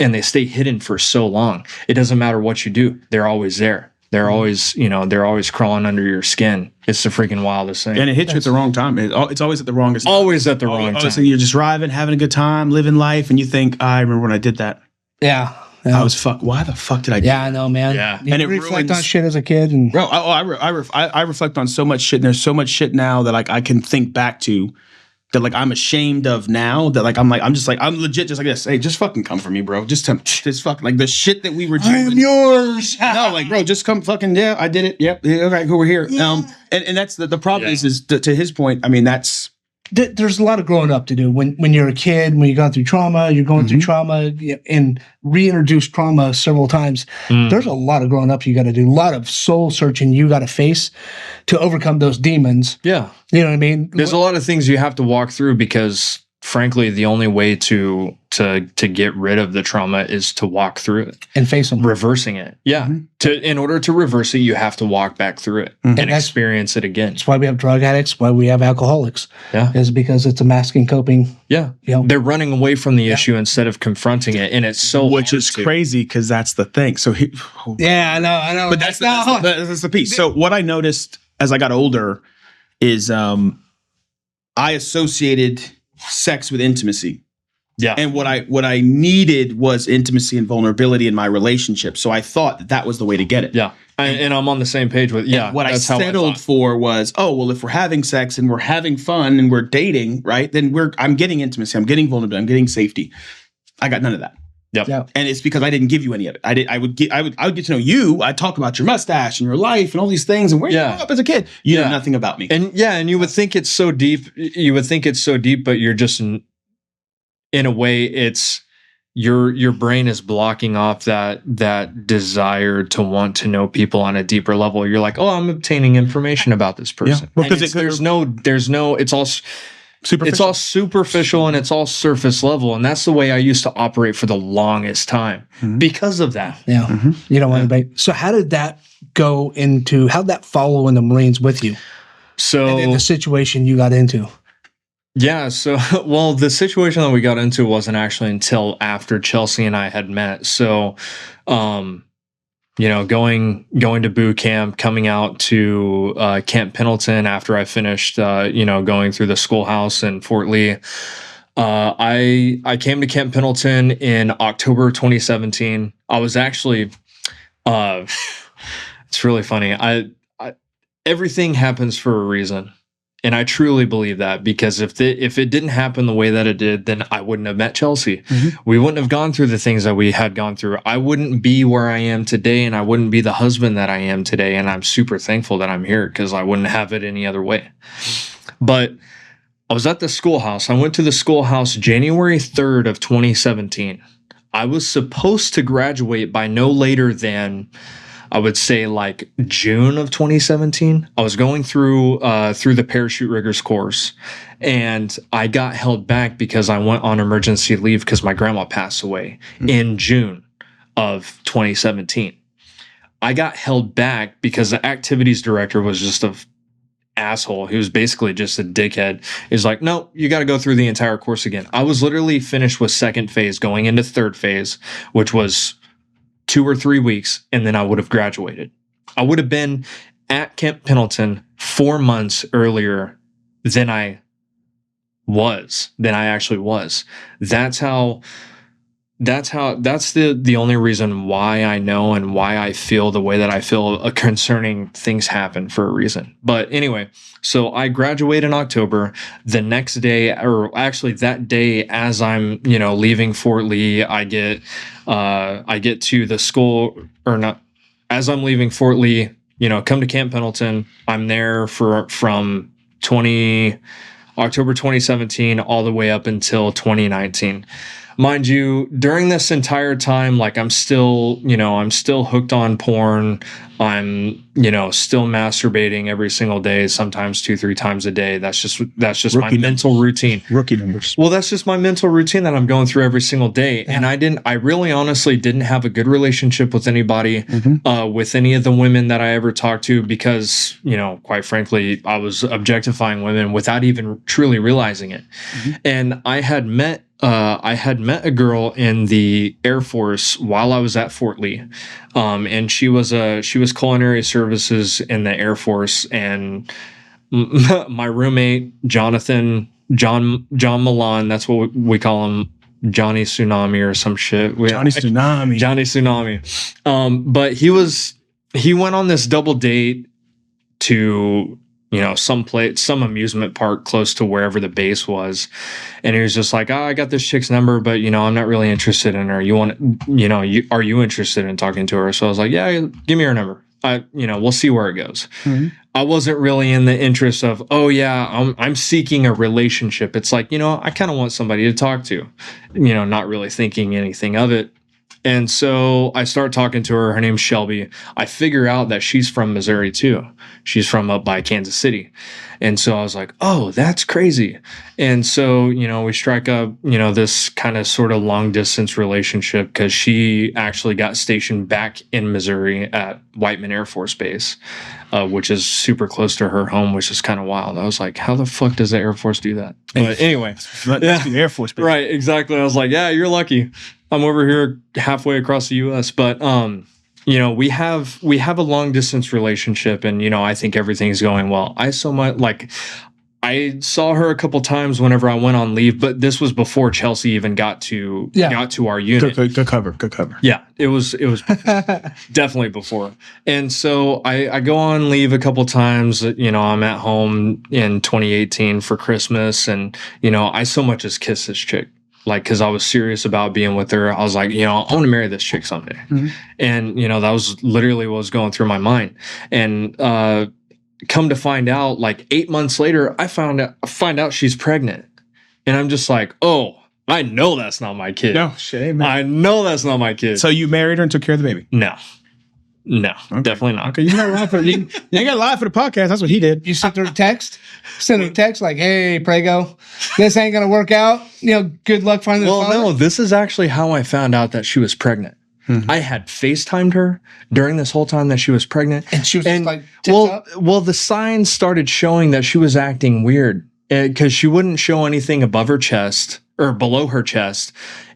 And they stay hidden for so long. It doesn't matter what you do. They're always there. They're always, they're always crawling under your skin. It's the freaking wildest thing. And it hits you at the wrong time. It's always at the wrongest time. Always at the wrong time. So you're just driving, having a good time, living life, and you think, I remember when I did that. Yeah. I was why the fuck did I do that? I know, man. Yeah. And it reflect on shit as a kid. And bro, I reflect on so much shit, and there's so much shit now that I can think back to that I'm ashamed of now, that I'm legit just like this. Hey, just fucking come for me, bro. Just fucking the shit that we were doing. I am yours. No, bro, just come fucking, I did it. Yep. Yeah, okay, cool, we're here. Yeah. And that's the problem is to his point, I mean, there's a lot of growing up to do when you're a kid, when you've gone through trauma, through trauma and reintroduced trauma several times. There's a lot of growing up you got to do, a lot of soul searching you got to face to overcome those demons. Yeah. You know what I mean? There's a lot of things you have to walk through, because frankly, the only way to get rid of the trauma is to walk through it and face them, reversing it. Yeah. In order to reverse it, you have to walk back through it and experience it again. That's why we have drug addicts, why we have alcoholics. Yeah. Is because it's a masking coping. Yeah. They're running away from the issue instead of confronting it. And it's so which is crazy, because that's the thing. So I know. But that's the piece. So what I noticed as I got older is I associated sex with intimacy. Yeah. And what I needed was intimacy and vulnerability in my relationship. So I thought that was the way to get it. Yeah. And I'm on the same page with, what I settled for was, oh, well, if we're having sex and we're having fun and we're dating, right, then I'm getting intimacy, I'm getting vulnerability, I'm getting safety. I got none of that. Yep. Yeah. And it's because I didn't give you any of it. I would get to know you. I'd talk about your mustache and your life and all these things and where you grew up as a kid. You know nothing about me. And you would think it's so deep. But you're just in a way, it's your brain is blocking off that desire to want to know people on a deeper level. You're like, oh, I'm obtaining information about this person. Yeah. Well, because there's no. It's also. It's all superficial and it's all surface level. And that's the way I used to operate for the longest time because of that. Yeah. You don't want to So how did that how'd that follow in the Marines with you? So and then the situation you got into. Yeah. So, well, the situation that we got into wasn't actually until after Chelsey and I had met. So, going to boot camp, coming out to Camp Pendleton after I finished, going through the schoolhouse in Fort Lee. I came to Camp Pendleton in October 2017. I was actually, it's really funny. Everything happens for a reason. And I truly believe that, because if it didn't happen the way that it did, then I wouldn't have met Chelsey. We wouldn't have gone through the things that we had gone through. I wouldn't be where I am today, and I wouldn't be the husband that I am today. And I'm super thankful that I'm here, because I wouldn't have it any other way. But I was at the schoolhouse. I went to the schoolhouse January 3rd of 2017. I was supposed to graduate by no later than, I would say, like June of 2017. I was going through the parachute riggers course, and I got held back because I went on emergency leave because my grandma passed away in June of 2017. I got held back because the activities director was just a asshole. He was basically just a dickhead. He's like, no, you got to go through the entire course again. I was literally finished with second phase, going into third phase, which was 2 or 3 weeks, and then I would have graduated. I would have been at Camp Pendleton 4 months earlier than I actually was. That's the only reason why I know and why I feel the way that I feel concerning things happen, for a reason. But anyway, so I graduate in October. The next day, or actually that day, as I'm, leaving Fort Lee, I get to the school, or not, as I'm leaving Fort Lee, come to Camp Pendleton. I'm there from October 2017 all the way up until 2019. Mind you, during this entire time, like, I'm still hooked on porn. I'm, still masturbating every single day, sometimes 2-3 times a day. That's just my mental routine. Rookie numbers. Well, that's just my mental routine that I'm going through every single day. Yeah. And I really honestly didn't have a good relationship with anybody, with any of the women that I ever talked to, because, quite frankly, I was objectifying women without even truly realizing it. And I had met a girl in the Air Force while I was at Fort Lee, and she was culinary services in the Air Force, and my roommate John Milan, that's what we call him, Johnny Tsunami or some shit. Johnny Tsunami. But he went on this double date to some amusement park close to wherever the base was. And he was just like, I got this chick's number, but, I'm not really interested in her. Are you interested in talking to her? So I was like, yeah, give me her number. We'll see where it goes. I wasn't really in the interest of, I'm seeking a relationship. It's like, I kind of want somebody to talk to, not really thinking anything of it. And so I start talking to her. Her name's Shelby. I figure out that she's from Missouri too. She's from up by Kansas City. And so I was like, oh, that's crazy. And so, we strike up, this kind of sort of long distance relationship, because she actually got stationed back in Missouri at Whiteman Air Force Base, which is super close to her home, which is kind of wild. I was like, how the fuck does the Air Force do that? But anyway, that's the Air Force Base. Right, exactly. I was like, yeah, you're lucky. I'm over here halfway across the U.S., but we have a long distance relationship, and I think everything's going well. I saw her a couple times whenever I went on leave, but this was before Chelsey even got to our unit. Good cover. Yeah, it was definitely before. And so I go on leave a couple times. I'm at home in 2018 for Christmas, and I so much as kiss this chick. Like, because I was serious about being with her. I was like, I want to marry this chick someday. And, that was literally what was going through my mind. And come to find out, like 8 months later, I find out she's pregnant. And I'm just like, oh, I know that's not my kid. No, shit, man. I know that's not my kid. So you married her and took care of the baby? No. No, definitely not. Okay, you gotta lie for you ain't gotta lie for the podcast. That's what he did. You sent her a text? Send her a text like, hey, Prego, this ain't going to work out. Good luck finding a father. Well, no, this is actually how I found out that she was pregnant. I had FaceTimed her during this whole time that she was pregnant. And she was just like, tits up? Well, the signs started showing that she was acting weird because she wouldn't show anything above her chest or below her chest.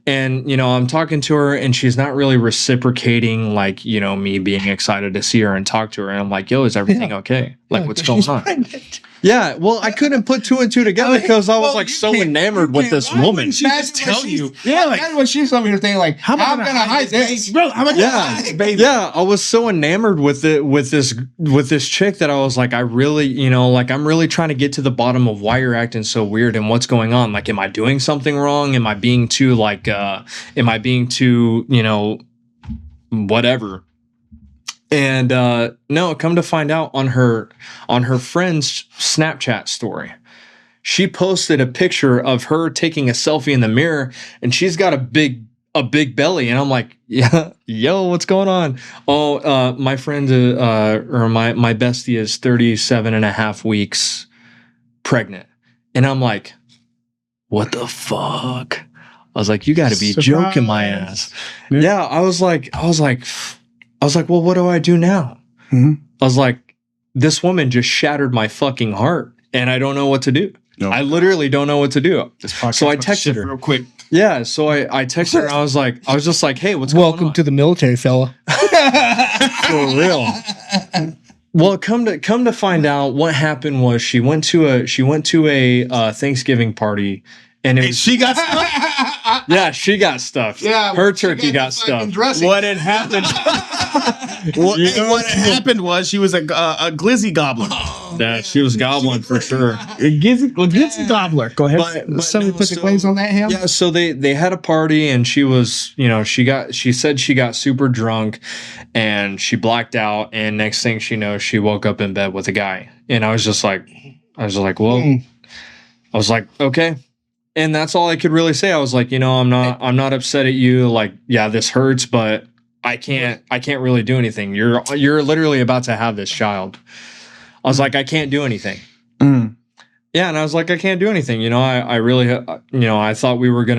And, I'm talking to her and she's not really reciprocating, like, me being excited to see her and talk to her. And I'm like, yo, is everything okay? Like, what's going on? Pregnant. Yeah, well, I couldn't put two and two together because I was so enamored with this woman. She just tell you. That's what she's over here thinking, like, how am I going to hide this? Bro, how am I gonna hide it, baby? Yeah, I was so enamored with this chick that I was like, I really, I'm really trying to get to the bottom of why you're acting so weird and what's going on. Like, am I doing something wrong? Am I being too whatever? And no, come to find out on her friend's Snapchat story, she posted a picture of her taking a selfie in the mirror, and she's got a big belly, and I'm like, yeah, yo, what's going on? Oh, my friend or my bestie is 37 and a half weeks pregnant, and I'm like, what the fuck? I was like, you got to be joking my ass. Yeah, I was like, well, what do I do now? I was like, this woman just shattered my fucking heart, and I don't know what to do. No. I literally don't know what to do. So I texted her real quick. Yeah, so I texted her. And I was just like, hey, what's going on? Welcome to the military, fella. For real. Well, come to find out, what happened was she went to a Thanksgiving party. And she got stuff? Yeah, she got stuff. Yeah, her turkey got stuff. What had happened? What had happened was she was a glizzy gobbler. Yeah, she was gobbling for sure. A glizzy gobbler. Go ahead. But somebody put the glaze on that ham? Yeah, so they had a party and she was, she said she got super drunk and she blacked out, and next thing she knows, she woke up in bed with a guy. And I was like, well, I was like, okay. And that's all I could really say. I was like, I'm not upset at you. Like, yeah, this hurts, but I can't really do anything. You're literally about to have this child. I was like, I can't do anything. Yeah. And I was like, I can't do anything. I really, I thought we were going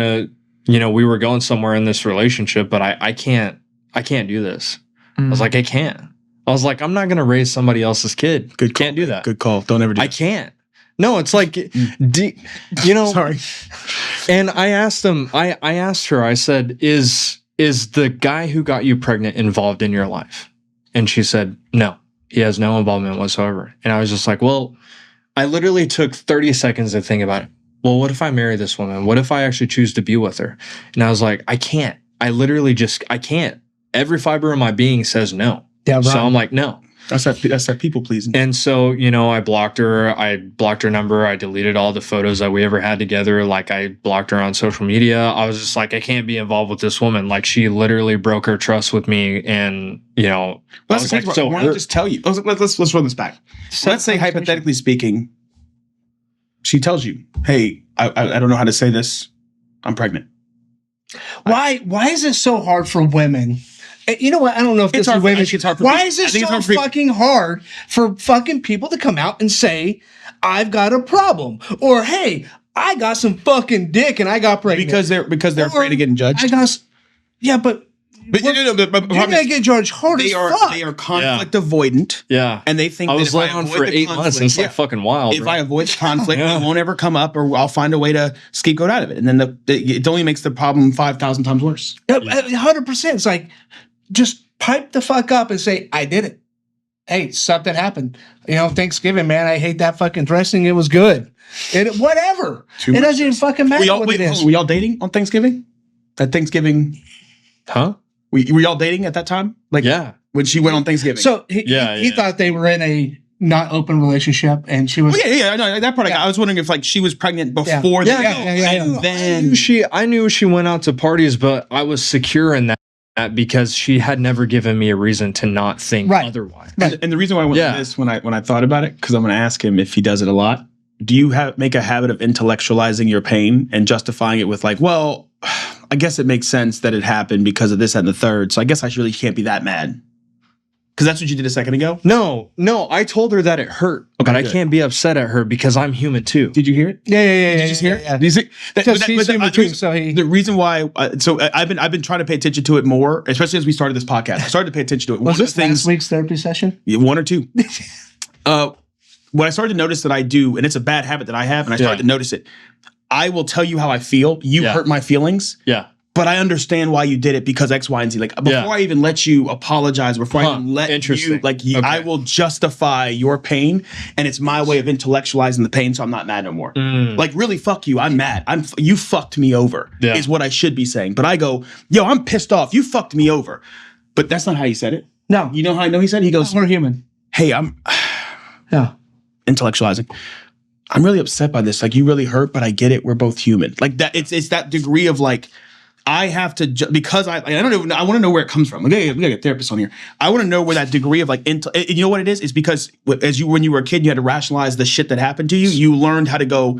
to, we were going somewhere in this relationship, but I can't do this. I was like, I can't. I was like, I'm not going to raise somebody else's kid. Can't do that. Good call. Don't ever do that. I can't. No, it's like, Sorry. And I asked her, I said, is the guy who got you pregnant involved in your life? And she said, no, he has no involvement whatsoever. And I was just like, well, I literally took 30 seconds to think about it. Well, what if I marry this woman? What if I actually choose to be with her? And I was like, I can't. I can't. Every fiber of my being says no. Yeah, right. So I'm like, no. That's that people pleasing. And so, I blocked her. I blocked her number. I deleted all the photos that we ever had together. Like, I blocked her on social media. I was just like, I can't be involved with this woman. Like, she literally broke her trust with me. And, well, that's like, so why don't I just tell you? Let's run this back. So let's say, hypothetically speaking, she tells you, hey, I don't know how to say this. I'm pregnant. Why is it so hard for women? You know what? I don't know if this is women. Why is it so fucking hard for fucking people to come out and say, I've got a problem? Or, hey, I got some fucking dick and I got pregnant. Because they're afraid of getting judged? But you're going to get judged hard as fuck. They are conflict avoidant. Yeah. And they think I was laying on for 8 months and it's like fucking wild. If I avoid conflict, it won't ever come up, or I'll find a way to scapegoat out of it. And then it only makes the problem 5,000 times worse. 100%. It's like, just pipe the fuck up and say, I did it. Hey, something happened. Thanksgiving, man, I hate that fucking dressing. It was good. Whatever. It doesn't even fucking matter what it is. Were y'all dating on Thanksgiving? At Thanksgiving? Huh? Were y'all dating at that time? Like, yeah. When she went on Thanksgiving? So he thought they were in a not open relationship, and she was. Well, no, that part. I was wondering if she was pregnant before. And then I knew she went out to parties, but I was secure in that because she had never given me a reason to not think otherwise. Right. And the reason why I went with this when I thought about it, because I'm going to ask him if he does it a lot. Do you make a habit of intellectualizing your pain and justifying it with like, well, I guess it makes sense that it happened because of this and the third, so I guess I really can't be that mad? Because that's what you did a second ago. No, I told her that it hurt, but I can't be upset at her because I'm human too. Did you hear it? Yeah. Did you just hear it? Yeah. Do you see? The reason why, I've been trying to pay attention to it more, especially as we started this podcast. I started to pay attention to it. Was this last week's therapy session? Yeah, one or two. What I started to notice that I do, and it's a bad habit that I have, and I started to notice it. I will tell you how I feel. You hurt my feelings. Yeah. But I understand why you did it because X, Y, and Z. Like before I even let you apologize, before I even let you, I will justify your pain, and it's my way of intellectualizing the pain, so I'm not mad no more. Like really, fuck you. I'm mad. You fucked me over. Is what I should be saying. But I go, yo, I'm pissed off. You fucked me over. But that's not how he said it. No. You know how I know he said it? He goes, we're human. Hey, I'm intellectualizing. I'm really upset by this. Like you really hurt, but I get it. We're both human. Like that. It's that degree of like. I have to because I don't know. I want to know where it comes from. We gotta get a therapist on here. I want to know where that degree of like you know what it is? It's because when you were a kid, you had to rationalize the shit that happened to you. You learned how to go,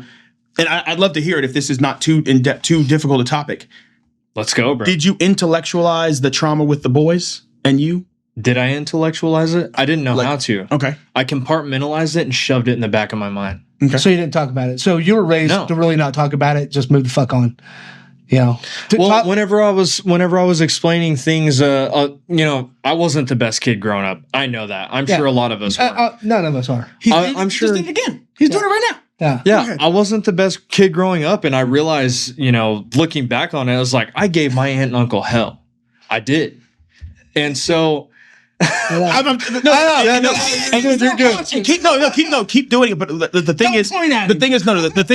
and I'd love to hear it if this is not too difficult a topic. Let's go, bro. Did you intellectualize the trauma with the boys and you? Did I intellectualize it? I didn't know how to. Okay. I compartmentalized it and shoved it in the back of my mind. Okay. So you didn't talk about it. So you were raised to really not talk about it. Just move the fuck on. You know, well, whenever I was explaining things, I wasn't the best kid growing up. I know that. I'm sure a lot of us were. None of us are. I'm sure. Just did it again. He's doing it right now. Yeah. I wasn't the best kid growing up, and I realized, looking back on it, I was like, I gave my aunt and uncle hell. I did, and so. Keep doing it. But the thing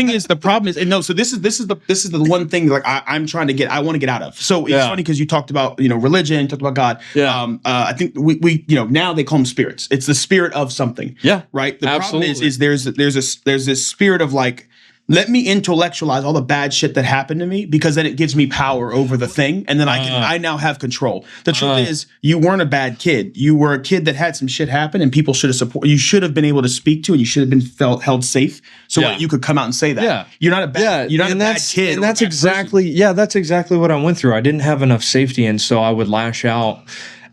is, the problem is, and no. So this is the one thing like I'm trying to get. I want to get out of. So it's funny because you talked about religion, talked about God. Yeah. I think we now they call them spirits. It's the spirit of something. Yeah. Right. The problem is there's this spirit of like. Let me intellectualize all the bad shit that happened to me because then it gives me power over the thing, and then I now have control. The truth is, you weren't a bad kid. You were a kid that had some shit happen, and people should have supported. You should have been able to speak to, and you should have been held safe, so you could come out and say that. Yeah. You're not a bad. You're not a bad kid. And that's exactly what I went through. I didn't have enough safety, and so I would lash out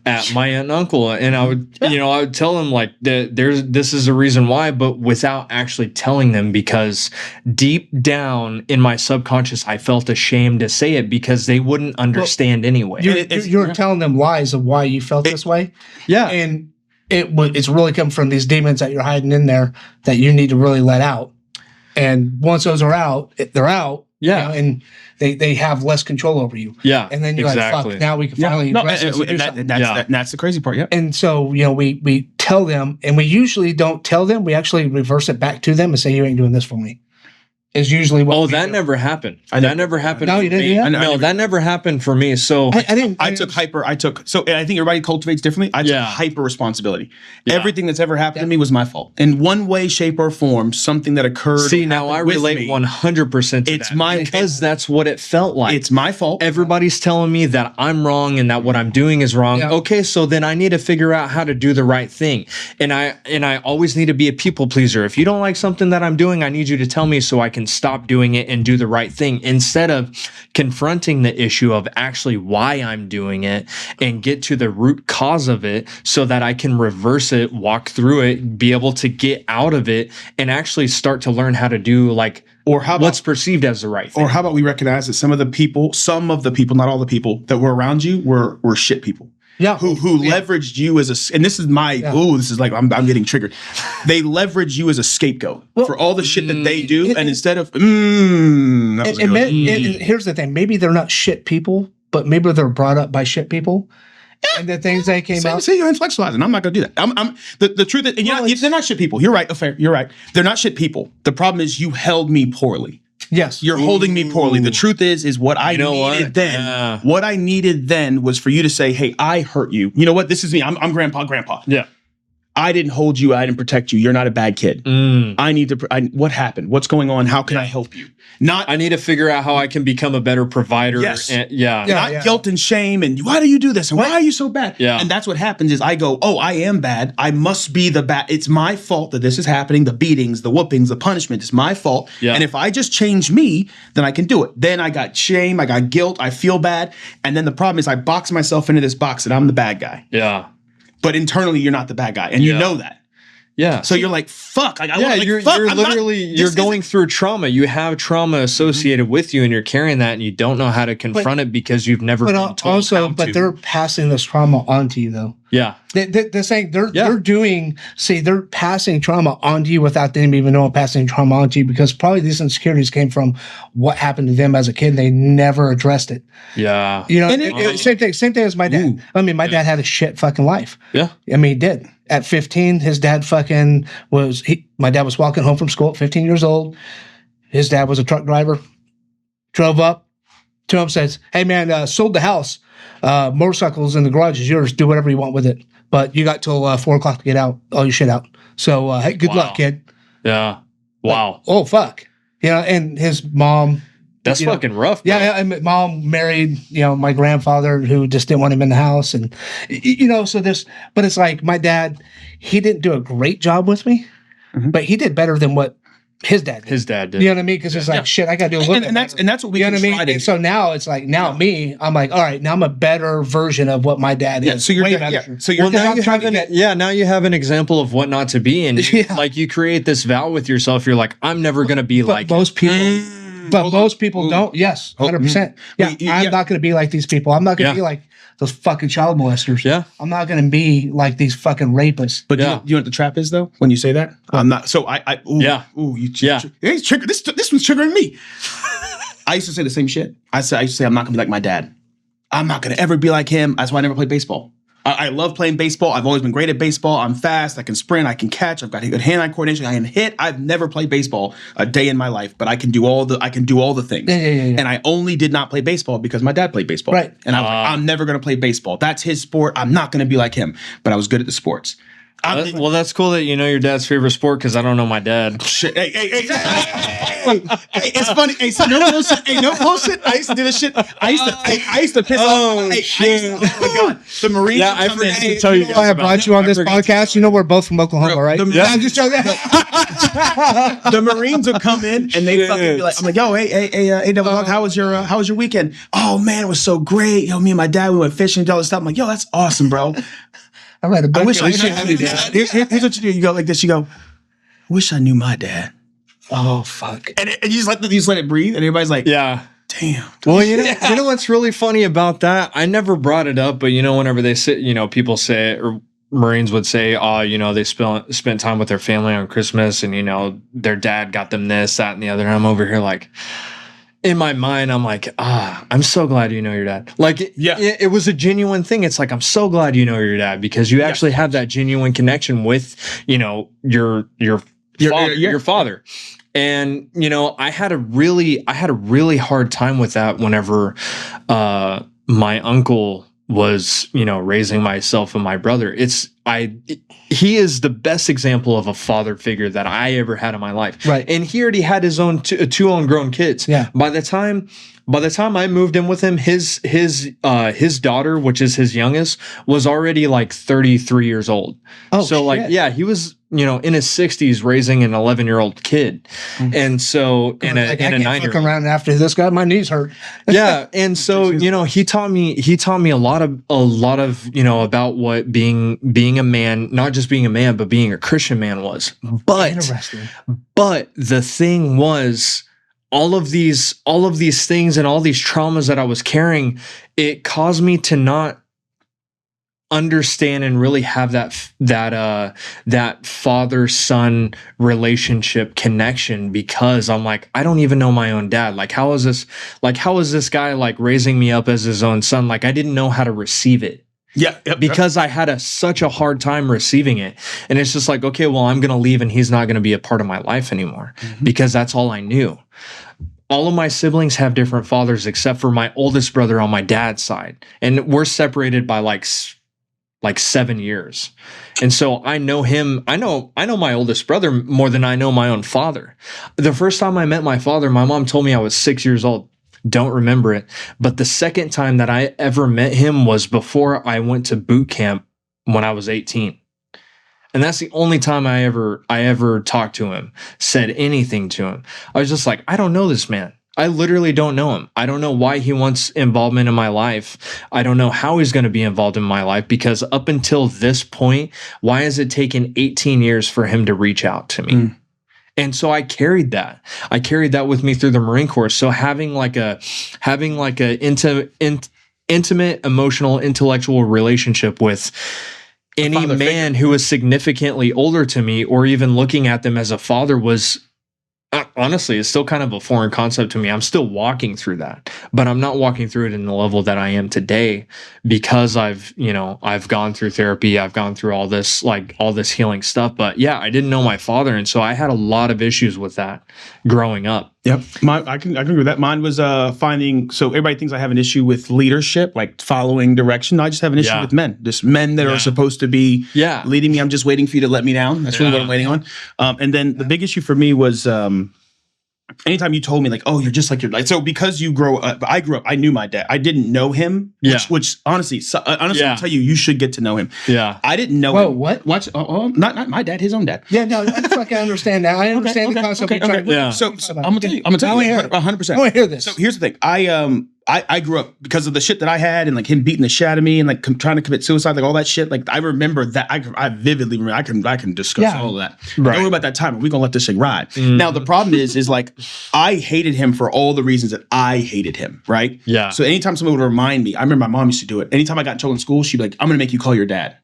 at my aunt and uncle, and I would tell them like this is a reason why, but without actually telling them, because deep down in my subconscious I felt ashamed to say it because they wouldn't understand anyway. You're telling them lies of why you felt this way. Yeah. And it's really come from these demons that you're hiding in there that you need to really let out. And once those are out, they're out. Yeah. And they have less control over you. Yeah. And then you're like, fuck, now we can finally address this and do something. That's the crazy part. Yeah. And so, we tell them, and we usually don't tell them. We actually reverse it back to them and say, you ain't doing this for me. Is usually what that never happened. That never happened. No, you didn't do that? No, that never happened for me. So and I think everybody cultivates differently. I took hyper responsibility. Yeah. Everything that's ever happened to me was my fault. In one way, shape, or form, something that occurred. See, now I relate 100% to that. Because that's what it felt like. It's my fault. Everybody's telling me that I'm wrong and that what I'm doing is wrong. Yeah. Okay, so then I need to figure out how to do the right thing. And I always need to be a people pleaser. If you don't like something that I'm doing, I need you to tell me so I can stop doing it and do the right thing, instead of confronting the issue of actually why I'm doing it and get to the root cause of it so that I can reverse it, walk through it, be able to get out of it, and actually start to learn how to do what's perceived as the right thing. Or how about we recognize that some of the people, not all the people that were around you were shit people. Yeah. Who leveraged you and this is this is like, I'm getting triggered. They leverage you as a scapegoat for all the shit that they do. And instead of, and here's the thing, maybe they're not shit people, but maybe they're brought up by shit people. Yeah. And the things they came out. See, you're intellectualizing. I'm not going to do that. The truth is, they're not shit people. You're right. Fair. You're right. They're not shit people. The problem is you held me poorly. Yes. You're holding me poorly. The truth is what I needed then. What I needed then was for you to say, hey, I hurt you. You know what? This is me. I'm grandpa. Yeah. I didn't hold you. I didn't protect you. You're not a bad kid. I need to. what happened? What's going on? How can I help you? I need to figure out how I can become a better provider. Yes. Not guilt and shame and why do you do this and why are you so bad? Yeah. And that's what happens is I go, oh, I am bad. I must be the bad. It's my fault that this is happening. The beatings, the whoopings, the punishment is my fault. Yeah. And if I just change me, then I can do it. Then I got shame. I got guilt. I feel bad. And then the problem is I box myself into this box that I'm the bad guy. Yeah. but internally you're not the bad guy, and you know that. Yeah. So you're like, fuck. Like, you're literally you're going through trauma. You have trauma associated with you, and you're carrying that, and you don't know how to confront it because you've never been told also, how but to. they're passing this trauma onto you, though. Yeah. They're saying they're passing trauma onto you without them even knowing passing trauma onto you, because probably these insecurities came from what happened to them as a kid. And they never addressed it. Yeah. You know, same thing as my dad. Ooh. I mean, my dad had a shit fucking life. Yeah. I mean, he did. At 15, his dad fucking my dad was walking home from school at 15 years old. His dad was a truck driver. Drove up to him, says, "Hey man, sold the house. Motorcycle's in the garage is yours. Do whatever you want with it. But you got till 4 o'clock to get out, all your shit out. So hey, good luck, kid." Yeah. Wow. Like, oh fuck. You know, and his mom. That's fucking rough. Bro. Yeah, and mom married, my grandfather, who just didn't want him in the house, and but it's like my dad, he didn't do a great job with me, but he did better than what his dad did. You know what I mean? Because it's like, shit, I got to do a little bit better. And that's what we you know what I mean? And so now it's like, me, I'm like, all right, now I'm a better version of what my dad is. So you're way better. better. So you're now you have an example of what not to be, and like you create this vow with yourself. You're like, I'm never gonna be like most people. But most people don't. Yes, 100%. Yeah, I'm not going to be like these people. I'm not going to be like those fucking child molesters. Yeah. I'm not going to be like these fucking rapists. But you know what the trap is, though? When you say that, I'm not. So this was triggering me. I used to say the same shit. I used to say I'm not going to be like my dad. I'm not going to ever be like him. That's why I never played baseball. I love playing baseball. I've always been great at baseball. I'm fast. I can sprint. I can catch. I've got good hand-eye coordination. I can hit. I've never played baseball a day in my life, but I can do all the things. Yeah. And I only did not play baseball because my dad played baseball. Right. And I was like, I'm never going to play baseball. That's his sport. I'm not going to be like him. But I was good at the sports. Well, that's cool that you know your dad's favorite sport, because I don't know my dad. Shit. Hey, it's funny. Hey, so no bullshit. I used to do this shit. I used to piss off. Oh, shit. Oh my God. The Marines. Yeah, I forgot to tell you guys. I brought you on this podcast. You know we're both from Oklahoma, right? I'm just joking. The Marines would come in and they fucking be like, I'm like, yo, hey, Double Dog, how was your weekend? Oh man, it was so great. Yo, me and my dad, we went fishing and all this stuff. I'm like, yo, that's awesome, bro. I read a book. I wish I knew dad. Here's what you do. You go like this. You go, I wish I knew my dad. Oh fuck. And you just let it breathe. And everybody's like, yeah. Damn. Well, you know what's really funny about that? I never brought it up, but whenever they say, people say, or Marines would say, they spent time with their family on Christmas, and their dad got them this, that, and the other. And I'm over here like, in my mind, I'm like, I'm so glad you know your dad. Like, it was a genuine thing. It's like, I'm so glad you know your dad, because you actually have that genuine connection with, your father. And, I had a really hard time with that whenever my uncle was, raising myself and my brother. He is the best example of a father figure that I ever had in my life. Right. And he already had his own two own grown kids. Yeah. By the time I moved in with him, his daughter, which is his youngest, was already like 33 years old. Oh, so shit. He was, in his 60s raising an 11-year-old kid. And so, and a 9-year-old. Around after this guy, my knees hurt. Yeah. And so, he taught me a lot of, about what being a man, not just being a man, but being a Christian man was. But the thing was, all of these things and all these traumas that I was carrying, it caused me to not understand and really have that father-son relationship connection, because I'm like, I don't even know my own dad. Like, how is this guy like raising me up as his own son? Like, I didn't know how to receive it. Yeah. Because I had such a hard time receiving it. And it's just like, okay, well, I'm going to leave and he's not going to be a part of my life anymore, because that's all I knew. All of my siblings have different fathers except for my oldest brother on my dad's side. And we're separated by like 7 years. And so I know him. I know my oldest brother more than I know my own father. The first time I met my father, my mom told me I was 6 years old. Don't remember it. But the second time that I ever met him was before I went to boot camp when I was 18. And that's the only time I ever talked to him, said anything to him. I was just like, I don't know this man. I literally don't know him. I don't know why he wants involvement in my life. I don't know how he's going to be involved in my life, because up until this point, why has it taken 18 years for him to reach out to me? And so I carried that. I carried that with me through the Marine Corps. So having like a intimate, emotional, intellectual relationship with any man who was significantly older to me, or even looking at them as a father, was honestly, it's still kind of a foreign concept to me. I'm still walking through that, but I'm not walking through it in the level that I am today, because I've gone through therapy. I've gone through all this healing stuff. But yeah, I didn't know my father. And so I had a lot of issues with that growing up. Yep. I can agree with that. Mine was finding, so everybody thinks I have an issue with leadership, like following direction. No, I just have an issue with men. Just men that are supposed to be leading me. I'm just waiting for you to let me down. That's really what I'm waiting on. And then the big issue for me was anytime you told me like, oh, you're just like your, like, so because you grow up, I grew up, I knew my dad. I didn't know him, which honestly, I'll tell you should get to know him. Yeah. I didn't know him. What? Not my dad, his own dad. Yeah, no, I fucking understand that. I understand the concept. So I'm gonna tell you 100%. I want to hear this. So here's the thing. I grew up because of the shit that I had, and like him beating the shit out of me, and like trying to commit suicide, like all that shit. Like I remember that. I vividly remember. I can discuss all of that. Right. Don't worry about that time. We're gonna let this thing ride. Now the problem is like I hated him for all the reasons that I hated him. Right. Yeah. So anytime someone would remind me, I remember my mom used to do it. Anytime I got in trouble in school, she'd be like, "I'm gonna make you call your dad."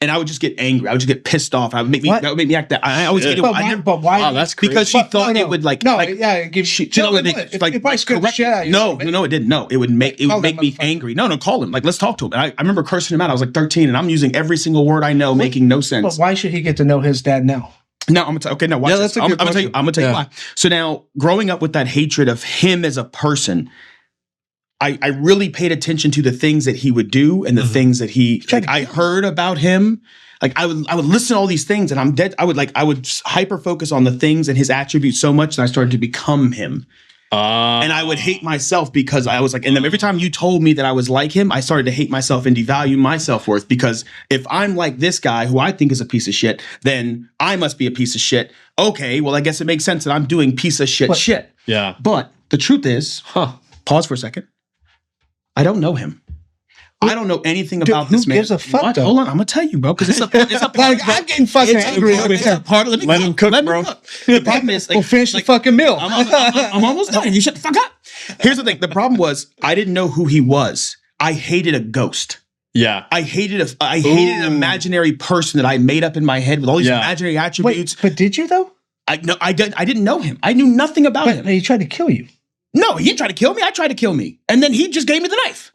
And I would just get angry. I would just get pissed off. That would make me act that. I always hated it. But why? Wow, that's crazy. Because she thought it would like. No, like, yeah. It gives she. No, it didn't. No, it would make me angry. No, call him. Like, let's talk to him. And I remember cursing him out. I was like 13, and I'm using every single word I know, making no sense. But why should he get to know his dad now? No, I'm gonna tell. Okay, no, watch this. I'm gonna tell you why. So now, growing up with that hatred of him as a person, I really paid attention to the things that he would do and the things that I heard about him. Like I would listen to all these things, and I would hyper focus on the things and his attributes so much that I started to become him. And I would hate myself because I was like, and then every time you told me that I was like him, I started to hate myself and devalue my self-worth, because if I'm like this guy who I think is a piece of shit, then I must be a piece of shit. Okay, well, I guess it makes sense that I'm doing piece of shit. Yeah. But the truth is, pause for a second. I don't know him. I don't know anything about this man. Who gives a fuck? Though? Hold on, I'm gonna tell you, bro, because it's a like, I'm getting fucking angry over here. Let him cook, bro. The problem is, like, we'll finish the fucking meal. I'm almost done. You shut the fuck up. Here's the thing. The problem was I didn't know who he was. I hated a ghost. Yeah, I hated an imaginary person that I made up in my head with all these imaginary attributes. But did you though? I didn't know him. I knew nothing about him. But he tried to kill you. No, he didn't try to kill me. I tried to kill me, and then he just gave me the knife.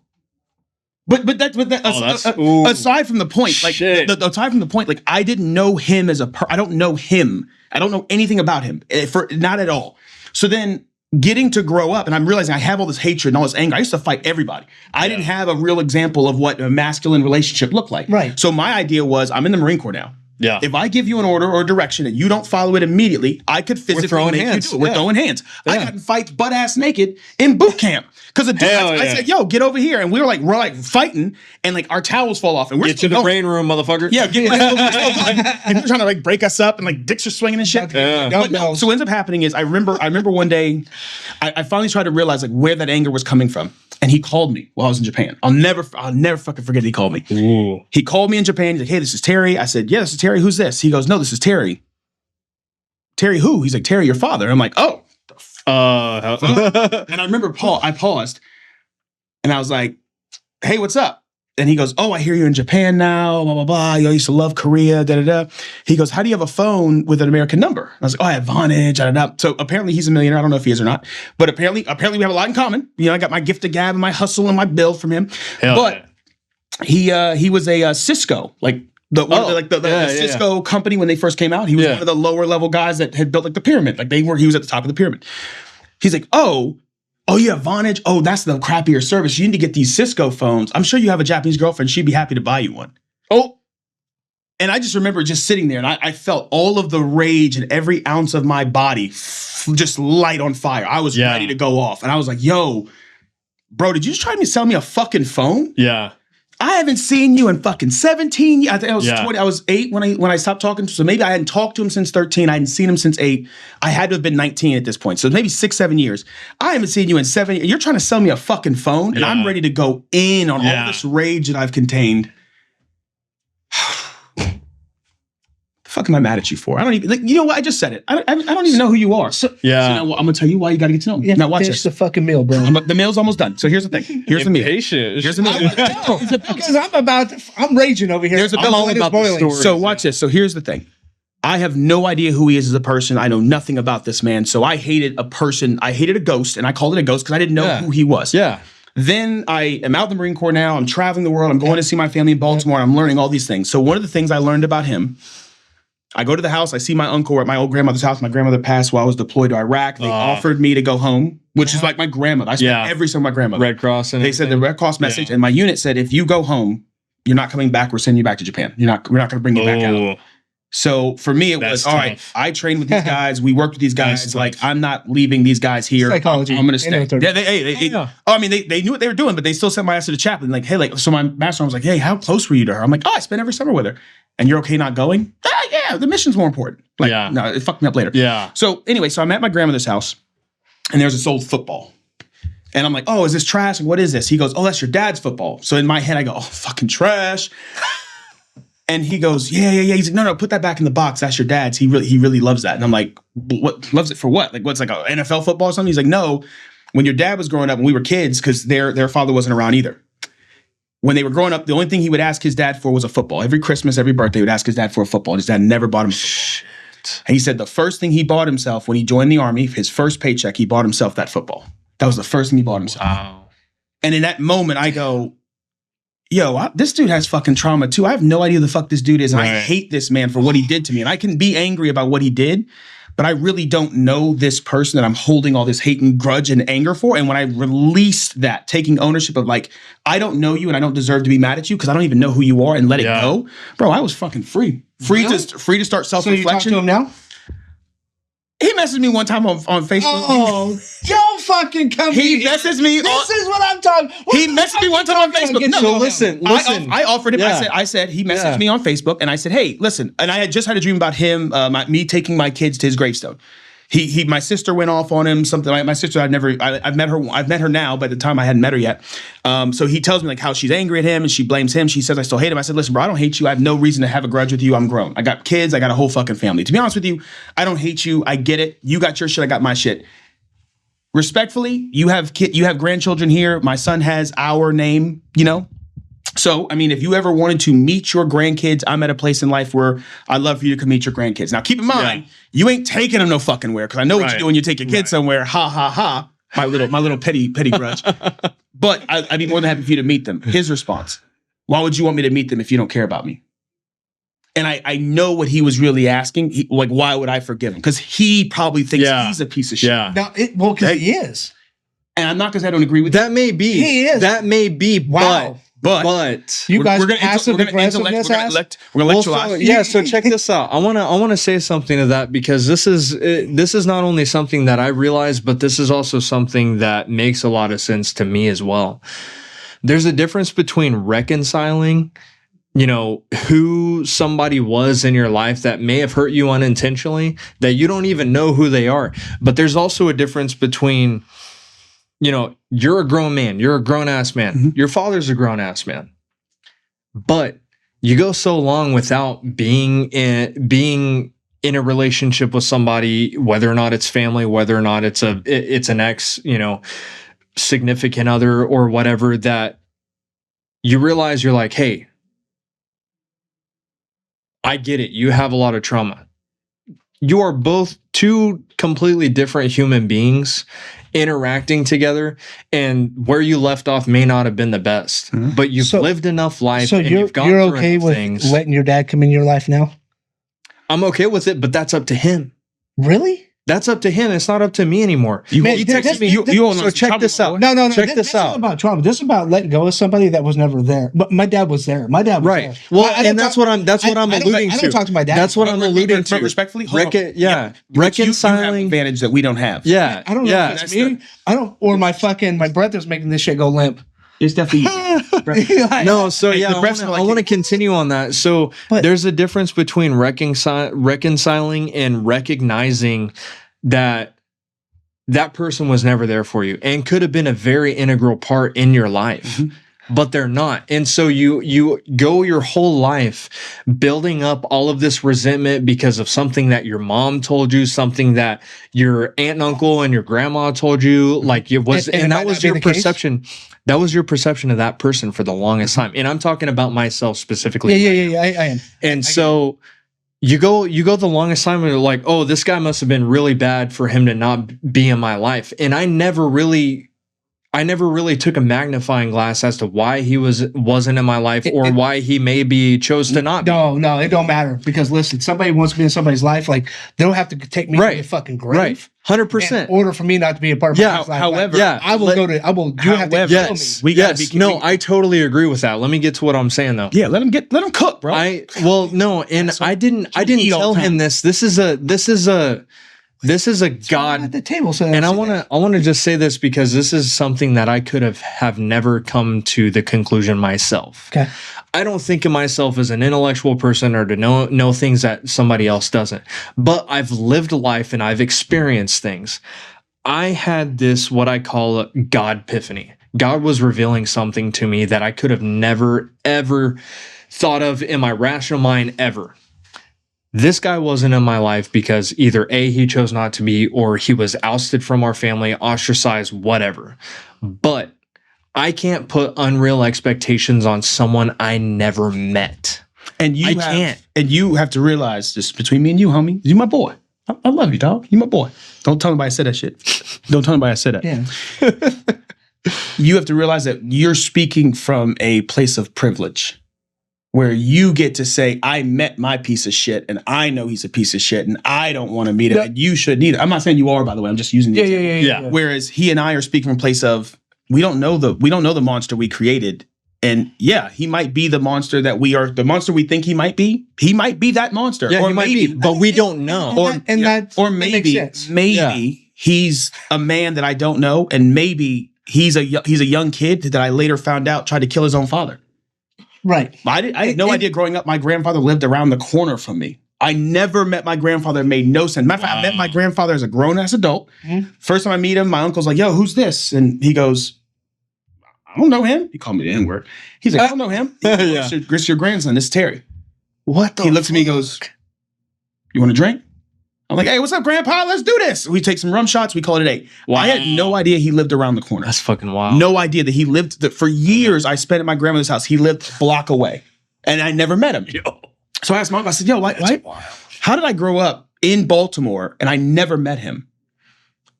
But aside from the point, aside from the point, like I didn't know him as I don't know him. I don't know anything about him, not at all. So then getting to grow up, and I'm realizing I have all this hatred and all this anger. I used to fight everybody. I didn't have a real example of what a masculine relationship looked like. Right. So my idea was, I'm in the Marine Corps now. Yeah. If I give you an order or a direction and you don't follow it immediately, I could physically make you do it. We're throwing hands. Yeah. I got in fights butt ass naked in boot camp because I said, "Yo, get over here," and we're like fighting, and like our towels fall off, and we're get to the rain room, motherfucker. Yeah, and they're trying to like break us up, and like dicks are swinging and shit. Yeah. So what ends up happening is I remember one day, I finally tried to realize like where that anger was coming from. And he called me while I was in Japan. I'll never fucking forget he called me. Ooh. He called me in Japan. He's like, "Hey, this is Terry." I said, "Yeah, this is Terry. Who's this?" He goes, "No, this is Terry." "Terry who?" He's like, "Terry, your father." I'm like, "Oh." And I remember I paused and I was like, "Hey, what's up?" And he goes, "Oh, I hear you're in Japan now, blah, blah, blah. You used to love Korea, da, da, da." He goes, "How do you have a phone with an American number?" And I was like, "Oh, I have Vonage, da, da, da." So apparently he's a millionaire. I don't know if he is or not. But apparently we have a lot in common. You know, I got my gift of gab and my hustle and my build from him. But he was a Cisco, like the Cisco company when they first came out. He was one of the lower level guys that had built like the pyramid. Like he was at the top of the pyramid. He's like, "Oh, yeah, Vonage. Oh, that's the crappier service. You need to get these Cisco phones. I'm sure you have a Japanese girlfriend. She'd be happy to buy you one." Oh. And I just remember just sitting there and I felt all of the rage in every ounce of my body just light on fire. I was ready to go off. And I was like, "Yo, bro, did you just try to sell me a fucking phone?" Yeah. I haven't seen you in fucking 17 years. I think I was 20. I was 8 when I stopped talking. So maybe I hadn't talked to him since 13. I hadn't seen him since 8. I had to have been 19 at this point. So maybe 6, 7 years. I haven't seen you in 7 years. You're trying to sell me a fucking phone, and I'm ready to go in on all this rage that I've contained. The fuck am I mad at you for? I don't even, like, you know what? I just said it. I don't even know who you are. So now, I'm going to tell you why you got to get to know me. Now watch this. The fucking meal, bro. The meal's almost done. So here's the thing. Here's the meal. Patient. Here's the meal. Because I'm raging over here. Here's the I'm all about boiling. the story. So watch this. So here's the thing. I have no idea who he is as a person. I know nothing about this man. So I hated a person. I hated a ghost, and I called it a ghost because I didn't know who he was. Yeah. Then I am out in the Marine Corps now. I'm traveling the world. I'm going to see my family in Baltimore. I'm learning all these things. So one of the things I learned about him, I go to the house. I see my uncle at my old grandmother's house. My grandmother passed while I was deployed to Iraq. They offered me to go home, which is like my grandmother. I spent every summer with my grandmother. Red Cross. And they said the Red Cross message, and my unit said, if you go home, you're not coming back. We're sending you back to Japan. We're not going to bring you back out. So for me, it was, all right, I trained with these guys. We worked with these guys. Like, I'm not leaving these guys here. Psychology. I'm going to stay. I mean, they knew what they were doing, but they still sent my ass to the chaplain. Like, hey, like, so my master was like, hey, how close were you to her? I'm like, I spent every summer with her. And you're okay not going? Yeah, the mission's more important. Like, no, it fucked me up later. Yeah. So anyway, so I'm at my grandmother's house, and there's this old football. And I'm like, oh, is this trash? And what is this? He goes, oh, that's your dad's football. So in my head, I go, oh, fucking trash. And he goes, yeah. He's like, no, put that back in the box. That's your dad's. He really loves that. And I'm like, what? Loves it for what? Like, what's like an NFL football or something? He's like, no. When your dad was growing up, when we were kids, because their father wasn't around either. When they were growing up, the only thing he would ask his dad for was a football. Every Christmas, every birthday, he would ask his dad for a football. And his dad never bought him a football. And he said the first thing he bought himself when he joined the Army, his first paycheck, he bought himself that football. That was the first thing he bought himself. Wow. And in that moment, I go, this dude has fucking trauma too. I have no idea who the fuck this dude is. And I hate this man for what he did to me. And I can be angry about what he did, but I really don't know this person that I'm holding all this hate and grudge and anger for. And when I released that, taking ownership of like, I don't know you and I don't deserve to be mad at you because I don't even know who you are and let it go. Bro, I was fucking free. Free to start self-reflection. So you talk to him now? He messaged me one time on Facebook. Oh, don't fucking come He messaged me. This is what I'm talking. He messaged me one time on Facebook. No, listen. I offered him. I said he messaged me on Facebook, and I said, hey, listen. And I had just had a dream about him, me taking my kids to his gravestone. My sister went off on him. Something like my sister. I've met her. I've met her now. By the time I hadn't met her yet. So he tells me like how she's angry at him and she blames him. She says I still hate him. I said, listen, bro, I don't hate you. I have no reason to have a grudge with you. I'm grown. I got kids. I got a whole fucking family. To be honest with you, I don't hate you. I get it. You got your shit. I got my shit. Respectfully, you have grandchildren here. My son has our name. So, I mean, if you ever wanted to meet your grandkids, I'm at a place in life where I'd love for you to come meet your grandkids. Now, keep in mind, you ain't taking them no fucking where, because I know what you do when you take your kids somewhere. Ha, ha, ha. My little petty grudge. But I'd be more than happy for you to meet them. His response, why would you want me to meet them if you don't care about me? And I know what he was really asking. Why would I forgive him? Because he probably thinks he's a piece of shit. Yeah. Now, because he is. And I'm not because I don't agree with that. May be. He is. That may be. Wow. But you guys, we're going to so check this out. I want to say something to that because this is not only something that I realize, but this is also something that makes a lot of sense to me as well. There's a difference between reconciling, who somebody was in your life that may have hurt you unintentionally, that you don't even know who they are. But there's also a difference between, you're a grown man. You're a grown-ass man. Mm-hmm. Your father's a grown-ass man. But you go so long without being in a relationship with somebody, whether or not it's family, whether or not it's an ex, significant other or whatever, that you realize you're like, hey, I get it. You have a lot of trauma. You are both two completely different human beings interacting together, and where you left off may not have been the best, but you've lived enough life. So you've gone through okay with things. Letting your dad come in your life now? I'm okay with it, but that's up to him. Really? That's up to him. It's not up to me anymore. You text me. So check this out. No. Check this out. This is about trauma. This is about letting go of somebody that was never there. But my dad was there. My dad was there. Well, and that's what I'm alluding to. I don't talk to my dad. That's what I'm alluding to. Respectfully, reconciling you advantage that we don't have. Yeah, I don't know. If it's me. I don't. Or my brother's making this shit go limp. It's definitely No, so Hey, yeah, the breasts are I like- want to continue on that. So there's a difference between reconciling and recognizing that that person was never there for you and could have been a very integral part in your life. But they're not. And so you go your whole life building up all of this resentment because of something that your mom told you, something that your aunt and uncle and your grandma told you, like it was, and that was your perception. That was your perception of that person for the longest time. And I'm talking about myself specifically. Yeah. I am. And so you go the longest time and you're like, oh, this guy must have been really bad for him to not be in my life. And I never really took a magnifying glass as to why he wasn't in my life or why he maybe chose to not be. No, it don't matter because listen, somebody wants to be in somebody's life, like they don't have to take me to the fucking grave. Right. 100%. In order for me not to be a part of my life. However, you have to kill me. We gotta be. No, I totally agree with that. Let me get to what I'm saying though. Yeah, let him cook, bro. I didn't tell him this. This is a God at the table. So and I want to just say this because this is something that I could have never come to the conclusion myself. Okay. I don't think of myself as an intellectual person or to know things that somebody else doesn't. But I've lived life and I've experienced things. I had this, what I call a God epiphany. God was revealing something to me that I could have never, ever thought of in my rational mind ever. This guy wasn't in my life because either A, he chose not to be, or he was ousted from our family, ostracized, whatever. But I can't put unreal expectations on someone I never met. And you can't. And you have to realize this between me and you, homie. You my boy. I love you, dog. You my boy. Don't tell anybody I said that shit. Don't tell anybody I said that. Yeah. You have to realize that you're speaking from a place of privilege where you get to say, I met my piece of shit and I know he's a piece of shit and I don't want to meet him and you should either. I'm not saying you are, by the way. I'm just using the example. Yeah. Whereas he and I are speaking from a place of we don't know the monster we created. And yeah, he might be the monster that we are, the monster we think he might be. He might be that monster. Yeah, or he might maybe, be, but we don't know. Or maybe he's a man that I don't know, and maybe he's a young kid that I later found out tried to kill his own father. Right. I had no idea growing up my grandfather lived around the corner from me. I never met my grandfather. It made no sense. Matter of fact, I met my grandfather as a grown-ass adult. Mm-hmm. First time I meet him, my uncle's like, yo, who's this? And he goes, I don't know him. He called me the N-word. He's like, I don't know him. It's your grandson. This is Terry. What the He looks at me and goes, you want a drink? I'm like, hey, what's up, Grandpa? Let's do this. We take some rum shots. We call it a day. Wow. I had no idea he lived around the corner. That's fucking wild. No idea that he lived. For years, I spent at my grandmother's house. He lived a block away. And I never met him. So I asked my uncle, I said, yo, how did I grow up in Baltimore and I never met him?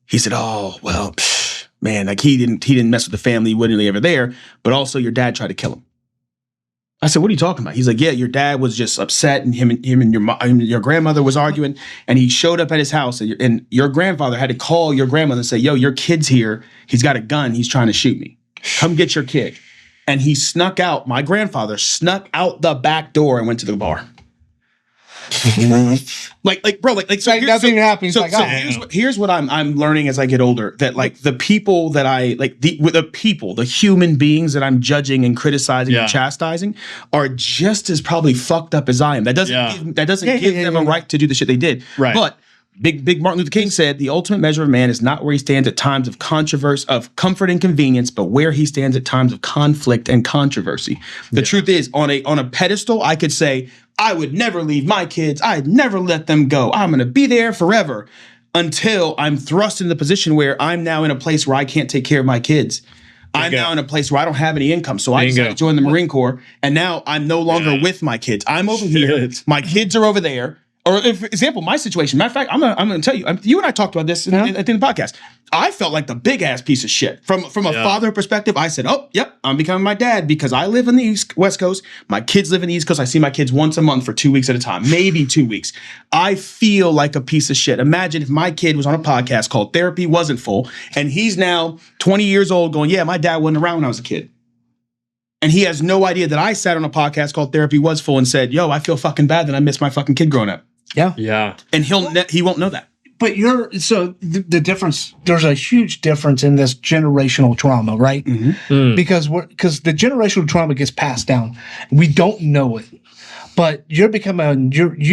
He said, oh, well, man, like he didn't mess with the family. He wasn't really ever there. But also your dad tried to kill him. I said, what are you talking about? He's like, yeah, your dad was just upset and him and your grandmother was arguing and he showed up at his house and your grandfather had to call your grandmother and say, yo, your kid's here. He's got a gun. He's trying to shoot me. Come get your kid. And he my grandfather snuck out the back door and went to the bar. Bro, so nothing happens. Here's what I'm learning as I get older, that like the people that I like, the human beings that I'm judging and criticizing and chastising are just as probably fucked up as I am. That doesn't give them a right to do the shit they did. Right. But Big Martin Luther King said, the ultimate measure of man is not where he stands at times of controversy, of comfort and convenience, but where he stands at times of conflict and controversy. The truth is, on a pedestal, I could say, I would never leave my kids. I'd never let them go. I'm going to be there forever until I'm thrust in the position where I'm now in a place where I can't take care of my kids. I'm now in a place where I don't have any income. So I decided to join the Marine Corps. And now I'm no longer with my kids. I'm over here. My kids are over there. Or, for example, my situation. Matter of fact, I'm going to tell you. You and I talked about this at the podcast. I felt like the big ass piece of shit from a father perspective. I said, "Oh, yep, I'm becoming my dad because I live in the West Coast. My kids live in the East Coast. I see my kids once a month for 2 weeks at a time, maybe 2 weeks. I feel like a piece of shit. Imagine if my kid was on a podcast called Therapy Wasn't Full, and he's now 20 years old, going, "Yeah, my dad wasn't around when I was a kid." And he has no idea that I sat on a podcast called Therapy Was Full and said, "Yo, I feel fucking bad that I missed my fucking kid growing up." Yeah. Yeah. And he won't know that. But the difference. There's a huge difference in this generational trauma, right? Because the generational trauma gets passed down. We don't know it, but you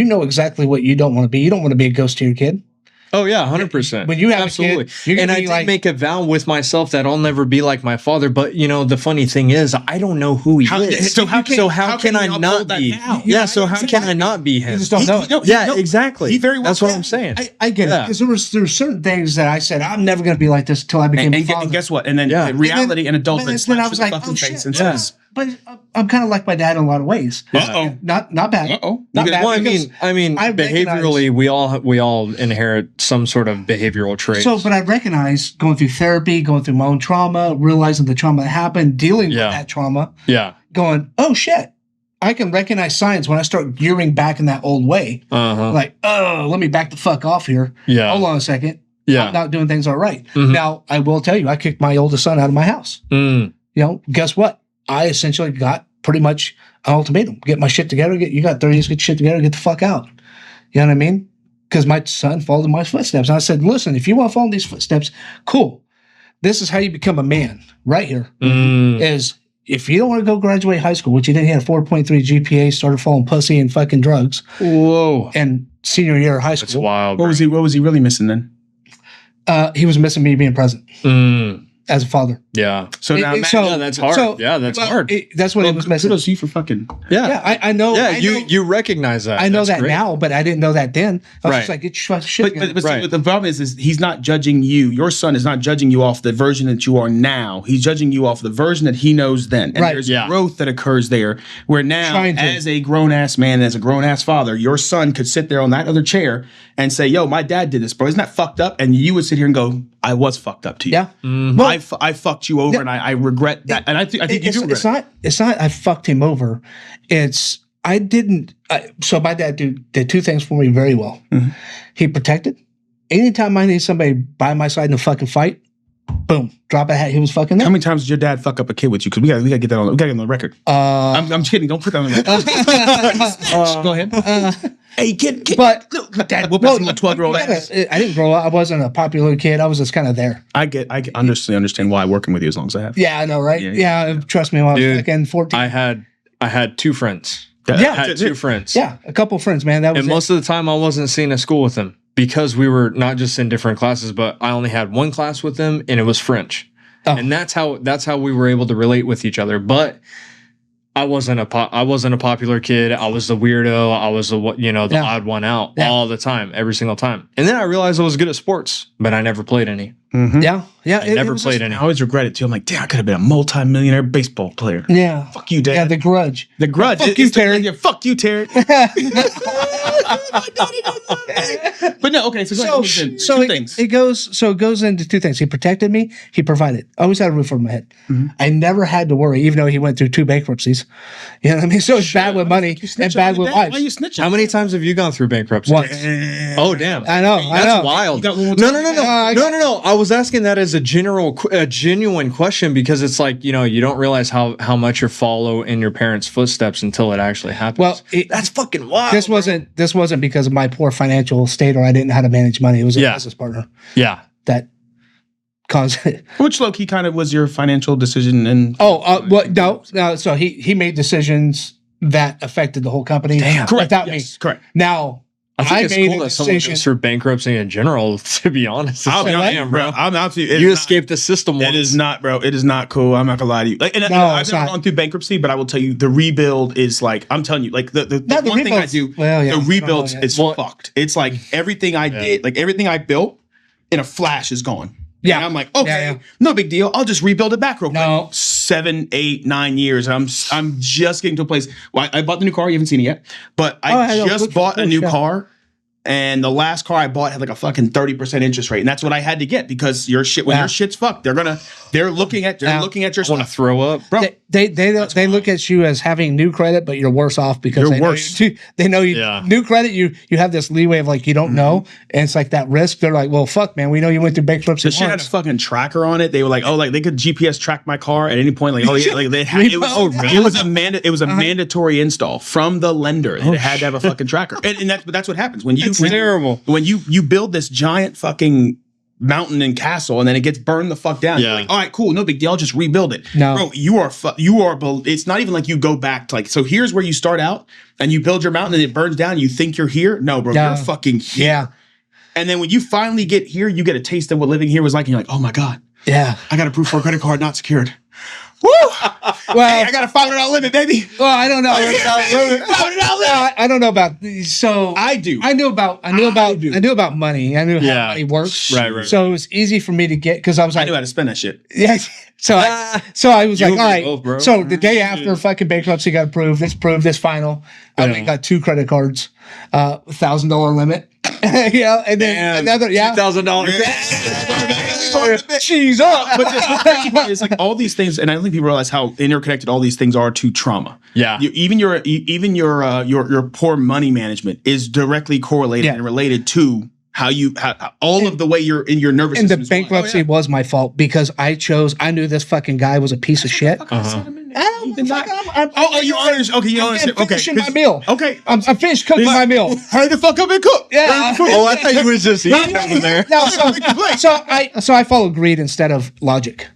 know exactly what you don't want to be. You don't want to be a ghost to your kid. Oh yeah, 100%. When you have absolutely, a kid, and I did make a vow with myself that I'll never be like my father. But the funny thing is, I don't know who he is. So how can I not be? Yeah. So how can I not be him? You just don't know. Exactly. He very well That's what can. I'm saying. I get it, because there were certain things that I said I'm never going to be like this until I became a father. And guess what? And then reality and adulthood. Then I was like, oh shit. But I'm kind of like my dad in a lot of ways. Not bad. Not bad. Well, I mean, behaviorally, we all inherit some sort of behavioral trait. So, but I recognize going through therapy, going through my own trauma, realizing the trauma that happened, dealing with that trauma. Yeah. Going, oh shit. I can recognize signs when I start gearing back in that old way. Like, oh, let me back the fuck off here. Yeah. Hold on a second. Yeah. I'm not doing things all right. Now, I will tell you, I kicked my oldest son out of my house. Guess what? I essentially got pretty much an ultimatum. Get my shit together. You got 30 days to get shit together. Get the fuck out. You know what I mean? Because my son followed in my footsteps. And I said, listen, if you want to follow in these footsteps, cool. This is how you become a man right here. Is if you don't want to go graduate high school, which you didn't, he had a 4.3 GPA, started falling pussy and fucking drugs. Whoa. And senior year of high school. That's wild. What was he really missing then? He was missing me being present. As a father. Yeah. So now that's hard. That's hard. That's what he was missing. Kudos to you for fucking. Yeah, I know. Yeah, I know, you recognize that. I know that's that great. now, but I didn't know that then. I was just like, get your shit together. But see, the problem is he's not judging you. Your son is not judging you off the version that you are now. He's judging you off the version that he knows then. And there's growth that occurs there where now, as a grown-ass man, as a grown-ass father, your son could sit there on that other chair and say, yo, my dad did this, bro. Isn't that fucked up? And you would sit here and go, I was fucked up to you. Yeah. Well, I fucked you over and I regret that. And I think you do regret it. It's not I fucked him over. It's I didn't. So my dad did two things for me very well. He protected. Anytime I need somebody by my side in a fucking fight, boom, drop a hat. He was fucking there. How many times did your dad fuck up a kid with you? Because we gotta get that on. We gotta get on the record. I'm just kidding. Don't put that on the record. Go ahead. Hey, kid. But dad whooped some 12-year-old ass. I didn't grow up. I wasn't a popular kid. I was just kind of there. I honestly understand why working with you as long as I have. Yeah, I know, right? Yeah, trust me. When I was fucking 14, I had two friends. Yeah, I had two friends. Yeah, a couple of friends, man. That was most of the time I wasn't seen at school with them because we were not just in different classes, but I only had one class with them, and it was French, and that's how we were able to relate with each other. But I wasn't a popular kid. I was the weirdo. I was the odd one out all the time, every single time. And then I realized I was good at sports, but I never played any. Yeah. I never played any. I always regret it too. I'm like, damn, I could have been a multi-millionaire baseball player. Yeah. Fuck you, Dad. Yeah, the grudge. The grudge. Fuck you, Terry. Fuck you, Terry. But no, okay. So two things. It goes into two things. He protected me. He provided. I always had a roof over my head. I never had to worry, even though he went through 2 bankruptcies. You know what I mean? So it's bad with money and bad with life. Why are you snitching? How many times have you gone through bankruptcy? Once. Oh, damn. I know. That's wild. No. I was asking that as a genuine question because it's like, you don't realize how much you follow in your parents' footsteps until it actually happens. Well, that's fucking wild. This wasn't because of my poor financial state or I didn't know how to manage money. It was a business partner. Yeah. That caused it. Which low-key kind of was your financial decision and no. So he made decisions that affected the whole company. Damn. Correct. Without me. Correct. Now, I think it's cool that someone goes through bankruptcy in general, to be honest. I'll be honest, bro. I'm absolutely. You escaped the system once. It is not, bro. It is not cool. I'm not gonna lie to you. I've never gone through bankruptcy, but I will tell you, the rebuild is like, I'm telling you, like the one thing I do, the rebuild is fucked. It's like everything I did, like everything I built in a flash is gone. Yeah. And I'm like, okay, no big deal. I'll just rebuild it back real quick. No. 7, 8, 9 years. I'm just getting to a place. Well, I bought the new car. You haven't seen it yet. But I just bought a new car. And the last car I bought had like a fucking 30% interest rate. And that's what I had to get because your shit's fucked. They're looking at your stuff. I want to throw up. Bro. They look at you as having new credit, but you're worse off because they know you new credit, you have this leeway of like you don't know. And it's like that risk. They're like, well, fuck, man, we know you went through bankruptcy. The shit had a fucking tracker on it. They were like, oh, like they could GPS track my car at any point. Like, oh yeah, like they had it was a mandatory install from the lender. It had to have a fucking tracker. And that's what happens when you It's terrible. When you build this giant fucking mountain and castle, and then it gets burned the fuck down. Yeah. You're like, all right, cool, no big deal. I'll just rebuild it. No. Bro, it's not even like you go back to like, so here's where you start out and you build your mountain and it burns down. You think you're here. No, bro, Yeah. you're fucking here. Yeah. And then when you finally get here, you get a taste of what living here was like. And you're like, oh my God, Yeah. I got approved for a credit card, not secured. Woo! Well, Hey, I got a $500 limit, baby. well, I don't know. $500 I don't know about so I do. I knew about money. I knew how money works. Right. So it was easy for me to get because I was I like, knew how to spend that shit. yeah. So I was like, all right. both, bro. So the day after fucking bankruptcy got approved, this final, I went and got 2 credit cards, $1,000 limit. Yeah, and then another $2,000. She's up. But the crazy part is like all these things, and I don't think people realize how interconnected all these things are to trauma. Yeah. Even your poor money management is directly correlated and related to how all of the way you're in your nervous And the system. is going. bankruptcy was my fault because I knew this fucking guy was a piece of shit. You honest? Okay, you honest. I'm Okay, finishing my meal. Okay, I'm finished cooking my meal. hurry the fuck up and cook. Yeah. Oh, I thought you was just eating over there. No, so I followed greed instead of logic.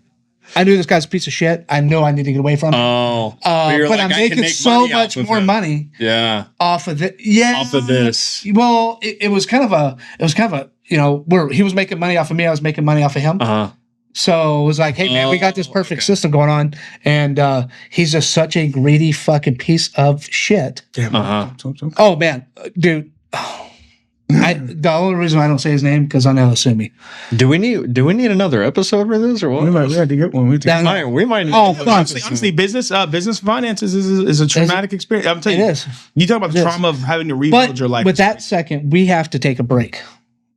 I knew this guy's a piece of shit. I know I need to get away from him. Oh, But I'm making so much more money Yeah, off of it. Yeah, off of this. Well, it was kind of a where he was making money off of me, I was making money off of him. So it was like, hey man, we got this perfect system going on, and he's just such a greedy fucking piece of shit. Oh man, dude. The only reason I don't say his name because I know he'll sue me. Do we need another episode for this or what? We had to get one. We might. Oh, fuck. Honestly, business finances is a traumatic experience. I'm telling you, It is. You talk about the trauma of having to rebuild your life. With that second, we have to take a break.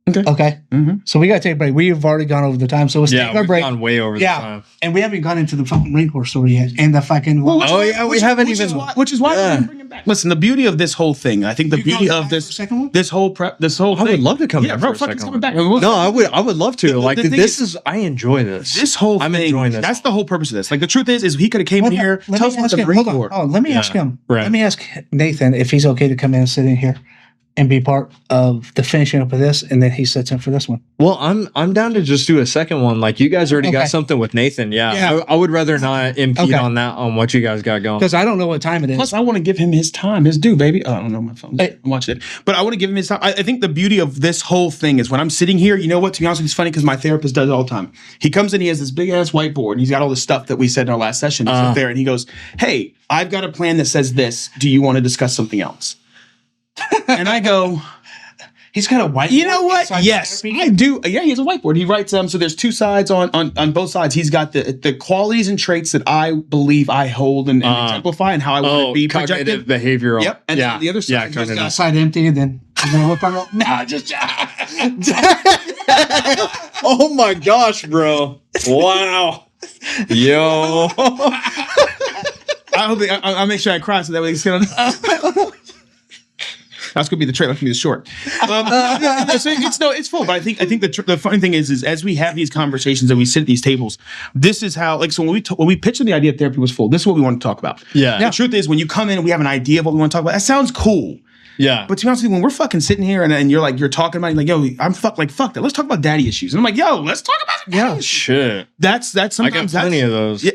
Okay. Mhm. So we got to take a break. We've already gone over the time, so let's take our we've break. gone way over the time. And we haven't gone into the fucking Marine Corps story yet, and the fucking. we haven't which even. Is why we're gonna bring him back. Listen, the beauty of this whole thing, I think the beauty of this whole prep, this whole I thing. would love to come back. bro, for a fucking second coming back. one. No, I would love to. Like the thing this is- is. I enjoy this. This whole I'm thing, enjoying this. that's the whole purpose of this. Like the truth is he could have came in here, Let tell me us about ask the him. Marine Hold on. Corps. Let me ask him. Right. Let me ask Nathan if he's okay to come in and sit in here and be part of the finishing up of this, and then he sits in for this one. Well, I'm down to just do a second one. Like you guys already Okay. got something with Nathan. Yeah, Yeah. I would rather not impede Okay. on what you guys got going. Because I don't know what time it is. Plus, I want to give him his time, his due, baby. Oh, I don't know my phone. Hey. I'm watching it. But I want to give him his time. I think the beauty of this whole thing is when I'm sitting here, you know what? To be honest with you, it's funny because my therapist does it all the time. He comes in, he has this big ass whiteboard, and he's got all the stuff that we said in our last session. He's up there, and he goes, hey, I've got a plan that says this. Do you want to discuss something else? And I go, He's got a white. you know what? Yes, I do. Yeah, he has a whiteboard. He writes so there's two sides on both sides. He's got the qualities and traits that I believe I hold and exemplify and how I want to be cognitive projected. behavioral. Yep. And then the other side. Yeah, goes cognitive. That side empty, and then I'm gonna whip on. Nah, just. Oh my gosh, bro! Wow, yo. I'll make sure I cry so that way it's gonna. That's gonna be the trailer for me. It's short. It's full. But I think the funny thing is as we have these conversations and we sit at these tables, this is how so when we pitched the idea of therapy was full. This is what we want to talk about. Yeah. The truth is when you come in and we have an idea of what we want to talk about, that sounds cool. Yeah. But to be honest with you, when we're fucking sitting here and you're talking about it, like, yo, I'm fuck that. Let's talk about daddy issues. And I'm like, yo, let's talk about daddy issues. Shit. That's sometimes I got plenty of those. Yeah,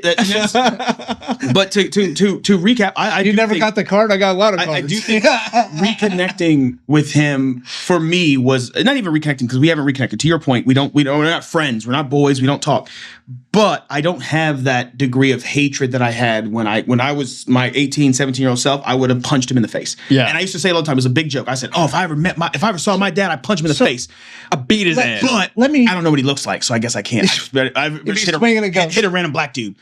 but to recap, I You do never think- got the card. I got a lot of cards. I do think reconnecting with him for me was not even reconnecting because we haven't reconnected. To your point, we're not friends. We're not boys. We don't talk. But I don't have that degree of hatred that I had when I was my 18, 17-year-old self. I would have punched him in the face. Yeah. And I used to say it all the time. It was a big joke. I said, "Oh, if I ever saw my dad, I'd punch him in the face. I beat his ass. But let me- I don't know what he looks like, so I guess I can't. I've he's swinging a gun. hit a random black dude.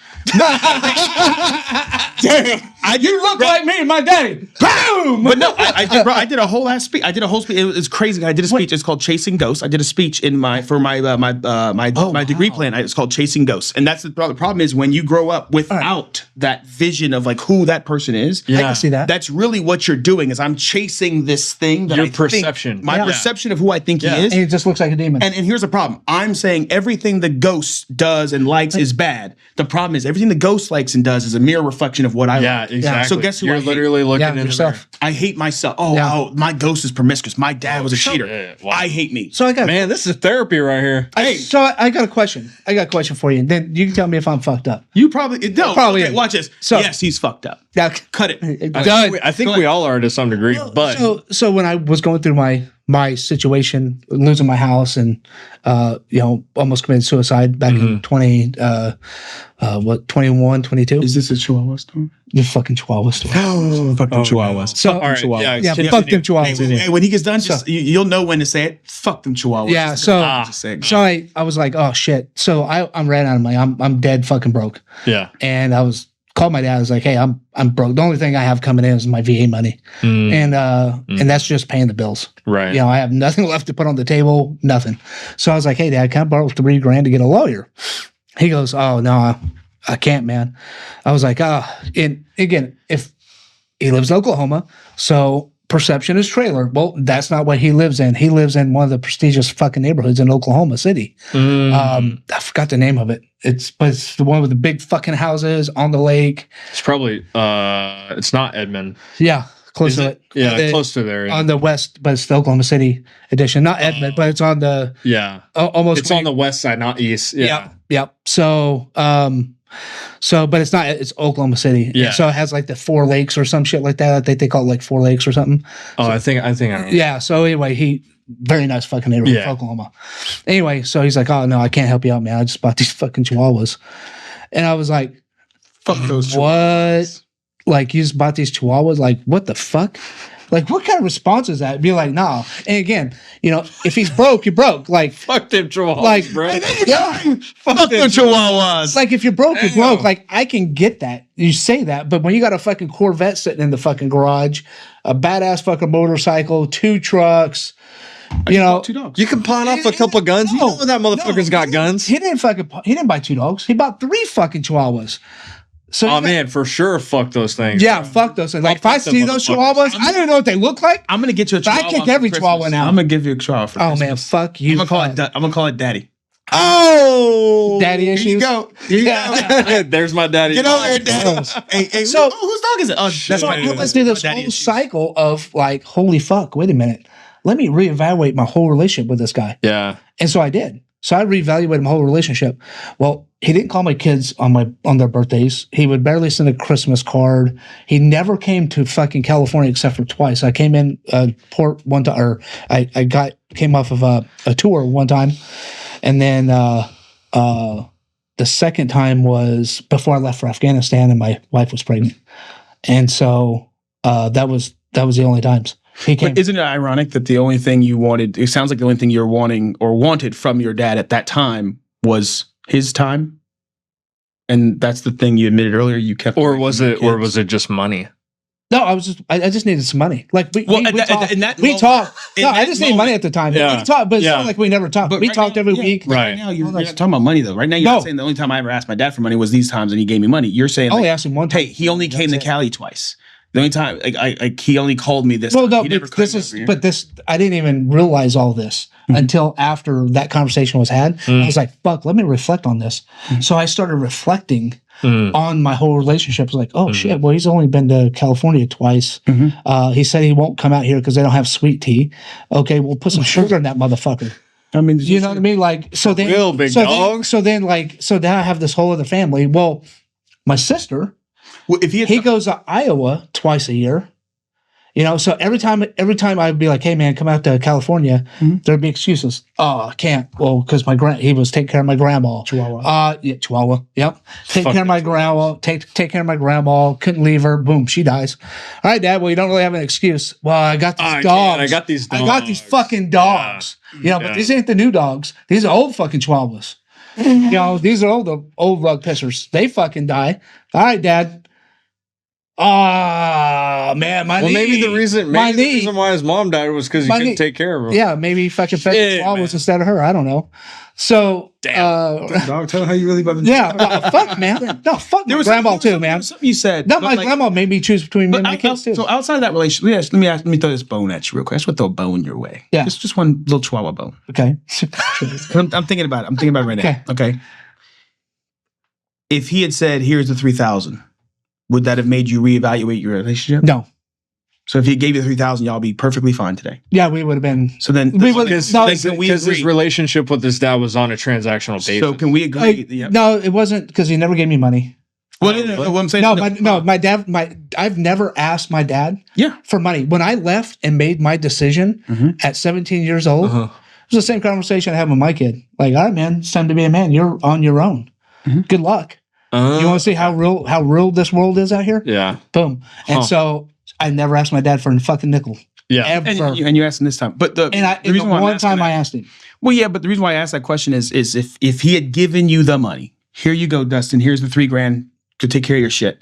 Damn. You look like me and my daddy. Boom. But no, I did a whole ass speech. I did a whole speech. It was crazy. I did a speech. It's called Chasing Ghosts. I did a speech in my degree plan. It's called Chasing Ghosts. And that's the problem is when you grow up without that vision of like who that person is. I can see that. That's really what you're doing is I'm chasing this thing that Your I think- perception. my Yeah. perception of who I think Yeah. he is. And he just looks like a demon. And here's the problem. I'm saying everything everything the ghost does and likes is bad. The problem is everything the ghost likes and does is a mirror reflection of what I like. Exactly. So guess who You're I hate? literally looking in yourself. I hate myself. Oh, my ghost is promiscuous. My dad was a cheater. Yeah, wow. I hate me. So I got Man, this is therapy right here. I got a question. I got a question for you. Then you can tell me if I'm fucked up. You probably no. Probably Okay, is. watch this. So- yes, he's fucked up. Yeah. Cut it. Done. I think we all are to some degree, but So when I was going through my situation, losing my house and almost committed suicide back in 21, 22. Is this a Chihuahua story? The fucking Chihuahua story. Fuck them Chihuahuas. So all right, yeah, continue. fuck them Chihuahuas. Hey, when he gets done, just you'll know when to say it. Fuck them Chihuahuas. Yeah, so Just say it. so I was like, oh shit. So I'm ran out of money. I'm dead fucking broke. yeah. And I called my dad. I was like, hey, I'm broke. The only thing I have coming in is my VA money. And that's just paying the bills. Right. I have nothing left to put on the table, nothing. So I was like, hey, Dad, can I borrow $3,000 to get a lawyer? He goes, oh, no, I can't, man. I was like, and again, if he lives in Oklahoma, so perception is trailer. Well, that's not what he lives in. He lives in one of the prestigious fucking neighborhoods in Oklahoma City. I forgot the name of it. It's the one with the big fucking houses on the lake. It's probably it's not Edmond. Yeah. Close Is to it? it. Yeah, close to there. On the west, but it's the Oklahoma City edition. Not Edmond, but it's on the almost. It's on the west side, not east. Yeah. Yep. So, but it's not. It's Oklahoma City. Yeah. And so it has like the Four Lakes or some shit like that. I think they call it like Four Lakes or something. Oh, I think I know. Yeah. So anyway, very nice fucking neighborhood, Oklahoma. Anyway, so he's like, oh no, I can't help you out, man. I just bought these fucking Chihuahuas, and I was like, Fuck those what? Like, you just bought these Chihuahuas? Like, what the fuck? Like, what kind of response is that? Be like, nah. And again, if he's broke, you're broke. Like, Fuck them Chihuahuas, like, bro. Fuck them Chihuahuas. Like, if you're broke, you're broke. Like, I can get that. You say that, but when you got a fucking Corvette sitting in the fucking garage, a badass fucking motorcycle, 2 trucks, 2 dogs. You can pawn off a couple guns. You know that motherfucker's got guns. He didn't buy 2 dogs. He bought 3 fucking Chihuahuas. So Oh man, for sure, fuck those things. yeah, fuck those things. Like, if I fuck see them those motherfuckers. Chihuahuas, I don't even know what they look like. I'm gonna get you a But I Chihuahua. kick every for Chihuahua Christmas. now. I'm gonna give you a Chihuahua for Oh Christmas. man, fuck you. I'm gonna call it Daddy. Oh, Daddy issues. Here you go. Here you go. There's my daddy. Get over here, Daddy. Hey, So- whose dog is it? Oh, that's So my I went through this Daddy whole issues. cycle of like, holy fuck, wait a minute. Let me reevaluate my whole relationship with this guy. Yeah. And so I did. So I reevaluated my whole relationship. Well, he didn't call my kids on their birthdays. He would barely send a Christmas card. He never came to fucking California except for twice. I came in port one time, or I came off of a tour one time, and then the second time was before I left for Afghanistan, and my wife was pregnant, and so that was the only times. He came. But isn't it ironic that the only thing you wanted, it sounds like the only thing you're wanting or wanted from your dad at that time was his time? And that's the thing you admitted earlier you kept. Or away was from your it? Or kids. was it just money? No, I just needed some money. Like we Well, talked. in that We moment- talked. in No, I that just needed moment- money at the time. Yeah. We talked, but it's Yeah. not like we never talked. But We right talked now- every yeah, week. but Right. now you're not talking about money though. Right now you're not saying the only time I ever asked my dad for money was these times and he gave me money. You're saying I only like, asked him one time. hey, he only came to That's it. Cali twice. The only time he only called me this. Well, time. no, He never but came this is, over here. but this, I didn't even realize all this until after that conversation was had. I was like, fuck, let me reflect on this. So I started reflecting on my whole relationship. I was like, oh shit, well, he's only been to California twice. He said he won't come out here because they don't have sweet tea. Okay, we'll put some sugar in that motherfucker. I mean, You know what I mean? Like, so then, Real big so dog. so now I have this whole other family. Well, my sister, well, if he had he goes to Iowa twice a year. So every time I'd be like, "Hey man, come out to California," there'd be excuses. Oh, I can't. Well, because he was taking care of my grandma. Chihuahua. Yeah, Chihuahua. Yep. Take Fuck care of my grandma. Take care of my grandma. Couldn't leave her. Boom, she dies. All right, Dad. Well, you don't really have an excuse. Well, I got these I dogs. can't. I got these I got these dogs. fucking dogs. But Yeah. these ain't the new dogs. These are old fucking Chihuahuas. These are old rug pissers. They fucking die. All right, Dad. Oh man, my knee. Maybe the reason why his mom died was because he couldn't take care of him. Yeah, maybe he fucking fed his mom was instead of her. I don't know. So, dog, tell how you really love him. Yeah, no, fuck, man. No, fuck my grandma too, man. Something you said. No, my grandma made me choose between me and my kids too. So outside of that relationship, let me throw this bone at you real quick. I just want to throw a bone your way. Yeah, just one little chihuahua bone. Okay. I'm thinking about it. I'm thinking about it right now. Okay. If he had said, "Here's the 3,000," would that have made you reevaluate your relationship? No. So if he gave you 3,000, y'all be perfectly fine today. Yeah, we would have been. So then, because his relationship with his dad was on a transactional basis. So can we agree? No, it wasn't because he never gave me money. Well, what I'm saying, my dad. I've never asked my dad. Yeah. For money. When I left and made my decision at 17 years old, it was the same conversation I had with my kid. Like, all right, man, it's time to be a man. You're on your own. Good luck. You want to see how real this world is out here? Yeah. Boom. And so I never asked my dad for a fucking nickel. Yeah. Ever. And you asked him this time. But the reason why I asked him. Well, yeah, but the reason why I asked that question is if he had given you the money, here you go, Dustin, here's the $3,000 to take care of your shit.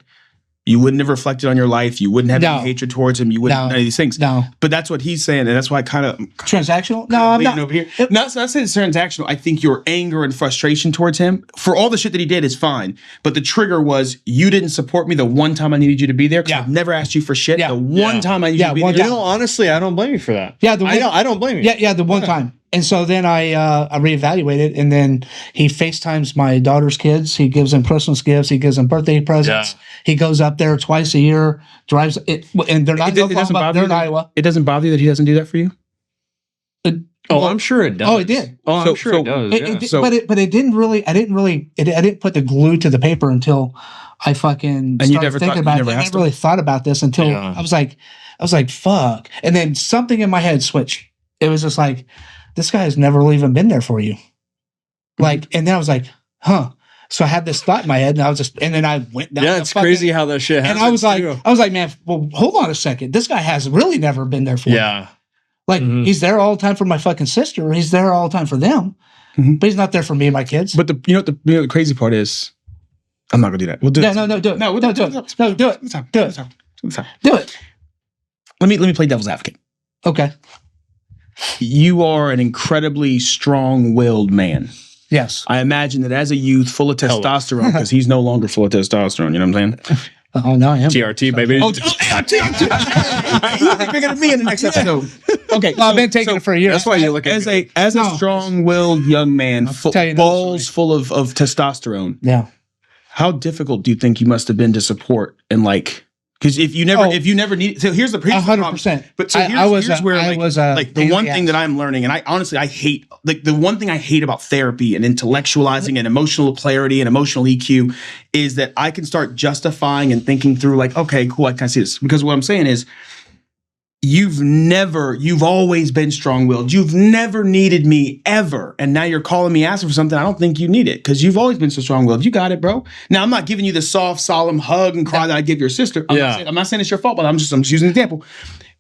You wouldn't have reflected on your life. You wouldn't have any hatred towards him. You wouldn't none of these things. No. But that's what he's saying, and that's why I kind of transactional. No, I'm not over here. Not saying it's transactional. I think your anger and frustration towards him for all the shit that he did is fine. But the trigger was you didn't support me the one time I needed you to be there. I've never asked you for shit. The one time I needed you to be there. You know, honestly, I don't blame you for that. Yeah, I don't blame you. Yeah, the one time. And so then I reevaluated, and then he FaceTimes my daughter's kids. He gives them Christmas gifts. He gives them birthday presents. Yeah. He goes up there twice a year, drives it, and they're not in Oklahoma, they're in Iowa. It doesn't bother you that he doesn't do that for you? I'm sure it does. Oh, it did. I'm sure it does. But it didn't really. I didn't put the glue to the paper until I fucking started thinking about it. I never really thought about this until I was like, fuck. And then something in my head switched. It was just like, this guy has never even been there for you. Like, and then I was like, huh. So I had this thought in my head, and then I went down. Yeah, it's crazy how that shit happens. And I was like, man, well, hold on a second. This guy has really never been there for me. Like, he's there all the time for my fucking sister. He's there all the time for them. But he's not there for me and my kids. But the crazy part is, I'm not gonna do that. We'll do it. No, do it. No, do it. No, do it. Do it. Do it. Let me play devil's advocate. Okay. You are an incredibly strong-willed man. Yes. I imagine that as a youth, full of testosterone, because he's no longer full of testosterone. You know what I'm saying? Oh, no, I am. TRT, baby. Oh, TRT. You'll be bigger than me in the next episode. Okay. Well, I've been taking it for a year. That's why you look at as a strong-willed young man, balls full of testosterone. Yeah. How difficult do you think you must have been to support and like? Because if you never need, so here's the 100%. But so here's where the one thing that I'm learning, and I hate the one thing I hate about therapy and intellectualizing and emotional clarity and emotional EQ is that I can start justifying and thinking through like, okay, cool, I can see this. Because what I'm saying is, you've always been strong-willed. You've never needed me ever. And now you're calling me asking for something I don't think you need it because you've always been so strong-willed. You got it, bro. Now, I'm not giving you the soft, solemn hug and cry that I give your sister. I'm not saying it's your fault, but I'm just using an example.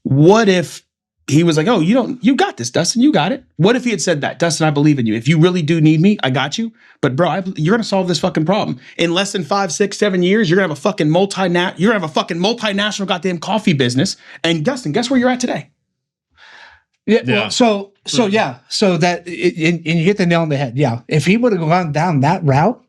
What if he was like, oh, you got this, Dustin. You got it. What if he had said that? Dustin, I believe in you. If you really do need me, I got you. But bro, you're going to solve this fucking problem. In less than 5, 6, 7 years, you're going to have a fucking multinational goddamn coffee business. And Dustin, guess where you're at today? Yeah. Well, so that, and you hit the nail on the head. Yeah. If he would have gone down that route,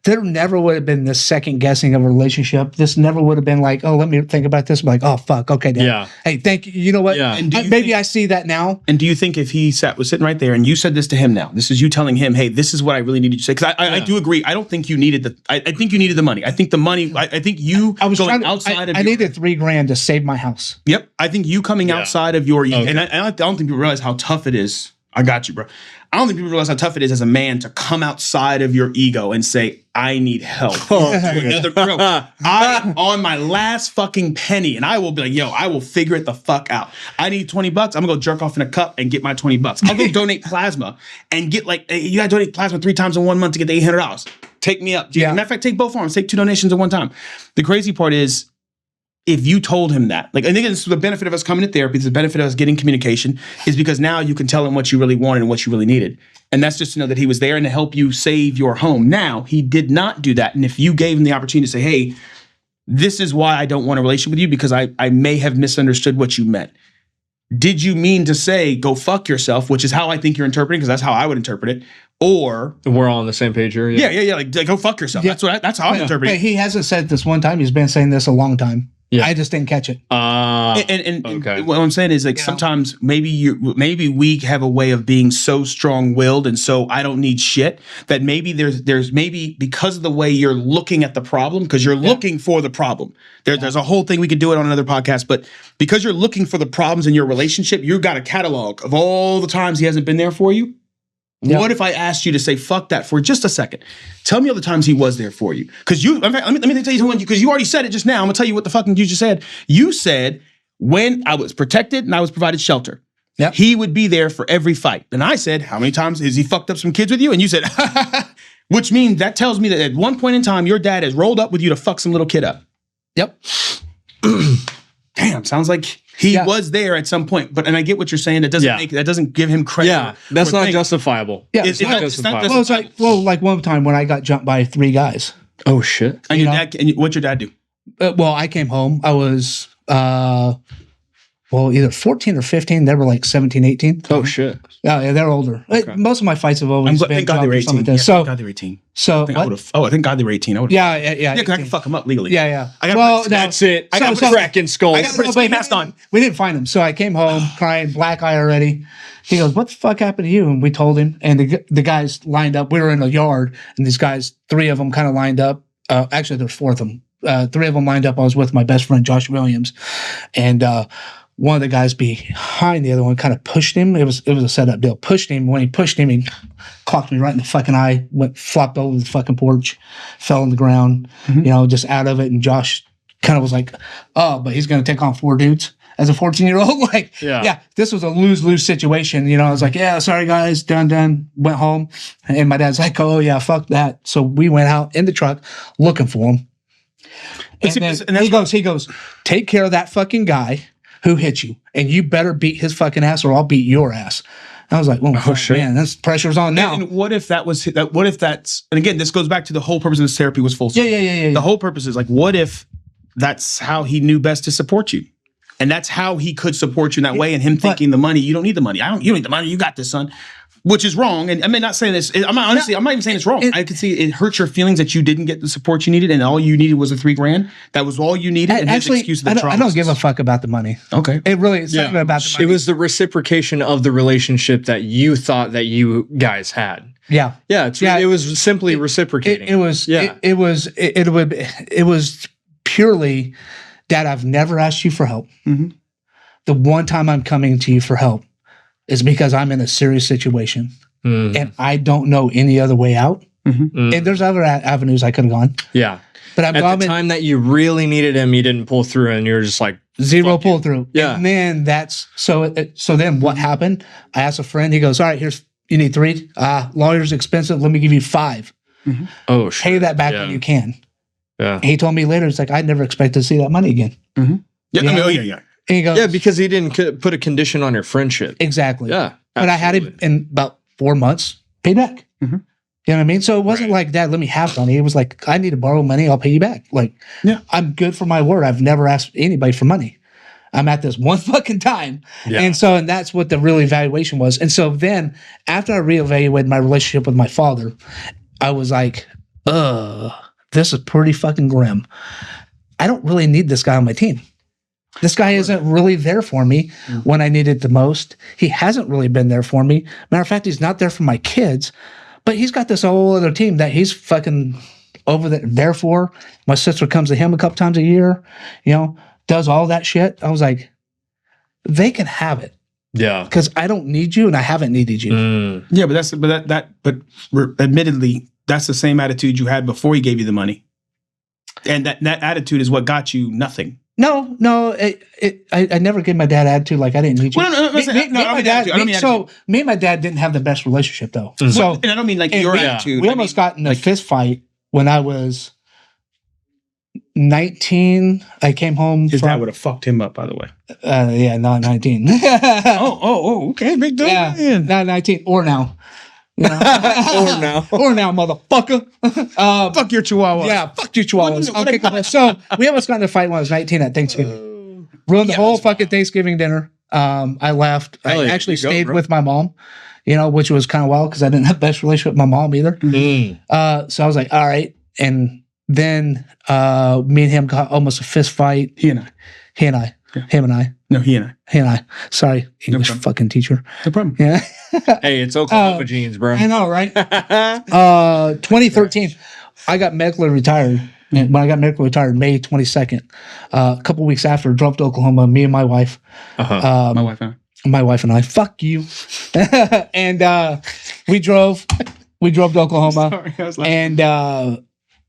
there never would have been this second guessing of a relationship. This never would have been like, oh, let me think about this. I'm like, oh, fuck. Okay, Dad. Yeah. Hey, thank you. You know what? Yeah. Maybe I see that now. And do you think if he was sitting right there and you said this to him now, this is you telling him, hey, this is what I really needed to say? Because I do agree. I don't think you needed I think you needed the money. I think the money, I think you outside of I needed $3,000 to save my house. Yep. I think you coming outside of your, and I don't think people realize how tough it is. I got you, bro. I don't think people realize how tough it is as a man to come outside of your ego and say, I need help. I'm on my last fucking penny, and I will be like, yo, I will figure it the fuck out. I need $20. I'm gonna go jerk off in a cup and get my $20. I'll go donate plasma and get you gotta donate plasma 3 times in 1 month to get the $800. Take me up. Matter of fact, take both arms. Take 2 donations at one time. The crazy part is, if you told him that, I think this is the benefit of us coming to therapy, the benefit of us getting communication, is because now you can tell him what you really wanted and what you really needed. And that's just to know that he was there and to help you save your home. Now, he did not do that. And if you gave him the opportunity to say, hey, this is why I don't want a relationship with you, because I may have misunderstood what you meant. Did you mean to say, go fuck yourself, which is how I think you're interpreting, because that's how I would interpret it. Or we're all on the same page here. Yeah. Like go fuck yourself. Yeah. That's how I interpret it. He hasn't said this one time. He's been saying this a long time. Yeah. I just didn't catch it. And what I'm saying is like sometimes maybe we have a way of being so strong-willed and so I don't need shit that maybe there's maybe because of the way you're looking at the problem, because you're looking for the problem. There's a whole thing, we could do it on another podcast, but because you're looking for the problems in your relationship, you've got a catalog of all the times he hasn't been there for you. Yep. What if I asked you to say fuck that for just a second? Tell me all the times he was there for you. Because in fact, let me tell you one, because you already said it just now. I'm gonna tell you what the fucking you just said. You said when I was protected and I was provided shelter, he would be there for every fight. And I said, how many times has he fucked up some kids with you? And you said, which means that tells me that at one point in time, your dad has rolled up with you to fuck some little kid up. Yep. Damn, sounds like he was there at some point, and I get what you're saying. That doesn't give him credit. Yeah, that's not justifiable. Yeah, it's not justifiable. Well, it's like one time when I got jumped by 3 guys. Oh shit! And what'd your dad do? Well, I came home. I was either 14 or 15. They were like 17, 18. Oh shit! Yeah, they're older. Okay. Most of my fights have always been. Thank God they were 18. Thank God they were 18. So thank God they were 18. Yeah, because I can fuck him up legally. Yeah. That's it. I got a cracking skull. I got to put a ski mask on. We didn't find him, so I came home crying, black eye already. He goes, "What the fuck happened to you?" And we told him, and the guys lined up. We were in a yard, and these guys, 3 of them, kind of lined up. Actually, there's 4 of them. 3 of them lined up. I was with my best friend Josh Williams, and one of the guys behind the other one kind of pushed him. It was a setup deal. Pushed him. When he pushed him, he clocked me right in the fucking eye. Flopped over the fucking porch, fell on the ground. Just out of it. And Josh kind of was like, "Oh, but he's going to take on 4 dudes." As a 14-year-old, this was a lose-lose situation. I was like, "Yeah, sorry guys, done." Went home, and my dad's like, "Oh yeah, fuck that." So we went out in the truck looking for him. And he goes, "Take care of that fucking guy who hit you, and you better beat his fucking ass or I'll beat your ass." I was like, "Oh shit, man, this pressure's on now." And what if that was that? What if that's? And again, this goes back to the whole purpose of this therapy was full circle. Yeah. The whole purpose is like, what if that's how he knew best to support you, and that's how he could support you in that way, and him thinking the money, you don't need the money. You don't need the money. You got this, son. Which is wrong. And I'm not saying this. I'm not even saying it's wrong. I could see it hurts your feelings that you didn't get the support you needed, and all you needed was $3,000. That was all you needed. And actually, his excuse of the I don't give a fuck about the money. Okay. It really is something about the money. It was the reciprocation of the relationship that you thought that you guys had. Yeah. It was simply reciprocating. It was purely, Dad, I've never asked you for help. Mm-hmm. The one time I'm coming to you for help is because I'm in a serious situation and I don't know any other way out. Mm-hmm. And there's other avenues I could have gone. Yeah. But at the time that you really needed him, you didn't pull through and you're just like, zero pull through. Yeah. And then so then what happened? I asked a friend, he goes, "All right, you need 3. Lawyer's expensive. Let me give you 5. Mm-hmm. Oh, shit. Pay that back when you can." Yeah. And he told me later, it's like, "I never expected to see that money again." Mm-hmm. Yeah. Yeah. And he goes, yeah, because he didn't put a condition on your friendship. Exactly. Yeah. But I had it in about 4 months, paid back. Mm-hmm. You know what I mean? So it wasn't like, "Dad, let me have money." It was like, "I need to borrow money. I'll pay you back." Like, I'm good for my word. I've never asked anybody for money. I'm at this one fucking time. Yeah. And that's what the real evaluation was. And so then after I reevaluated my relationship with my father, I was like, this is pretty fucking grim. I don't really need this guy on my team. This guy isn't really there for me when I need it the most. He hasn't really been there for me. Matter of fact, he's not there for my kids, but he's got this whole other team that he's fucking over there for. My sister comes to him a couple times a year, does all that shit. I was like, they can have it. Yeah. Because I don't need you and I haven't needed you. Yeah, but admittedly, that's the same attitude you had before he gave you the money. And that attitude is what got you nothing. No, I never gave my dad attitude like I didn't need you. Me and my dad didn't have the best relationship though. Mm-hmm. So, and I don't mean like your attitude. We almost got in a fist fight when I was 19. I came home. His dad would have fucked him up, by the way. Yeah, not 19. Okay, big deal. Yeah, not 19 or now. You know? or now, motherfucker. Fuck your chihuahua. Yeah, fuck you, chihuahuas. I'll kick them. So we almost got in a fight when I was 19 at Thanksgiving. Ruined the whole fucking Thanksgiving dinner. I left. I actually stayed with my mom, you know, which was kind of wild because I didn't have the best relationship with my mom either. So I was like, all right. And then me and him got almost a fist fight. He and I. Yeah. Him and I. No, he and I. He and I. Sorry, English fucking teacher. No problem. Yeah. Hey, it's Oklahoma jeans, bro. I know, right? 2013, I got medically retired. And when I got medically retired, May 22nd, a couple weeks after, drove to Oklahoma, me and my wife. My wife and I. My wife and I. Fuck you. And we drove to Oklahoma. Sorry, I was and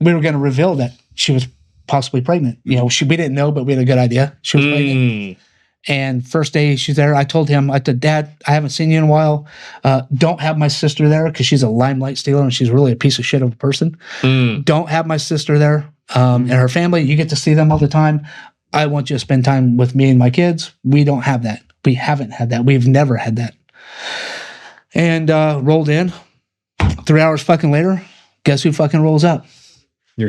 we were going to reveal that she was possibly pregnant. You know, we didn't know, but we had a good idea. She was pregnant. And first day she's there, I told him, I said, Dad, I haven't seen you in a while. Don't have my sister there because she's a limelight stealer and she's really a piece of shit of a person. Don't have my sister there and her family. You get to see them all the time. I want you to spend time with me and my kids. We don't have that. We haven't had that. We've never had that. And rolled in. 3 hours fucking later, guess who fucking rolls up?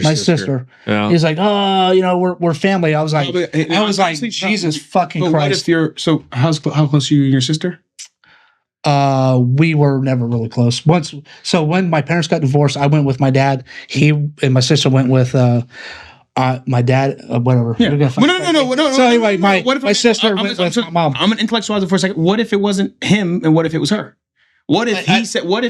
My sister. Yeah. He's like, oh, you know, we're family. I was like, Jesus fucking Christ. How close are you and your sister? We were never really close. So when my parents got divorced, I went with my dad. He and my sister went with my dad. Whatever. Yeah. No. So anyway, my sister went with my mom. I'm an intellectualizer for a second. What if it wasn't him, and what if it was her? What if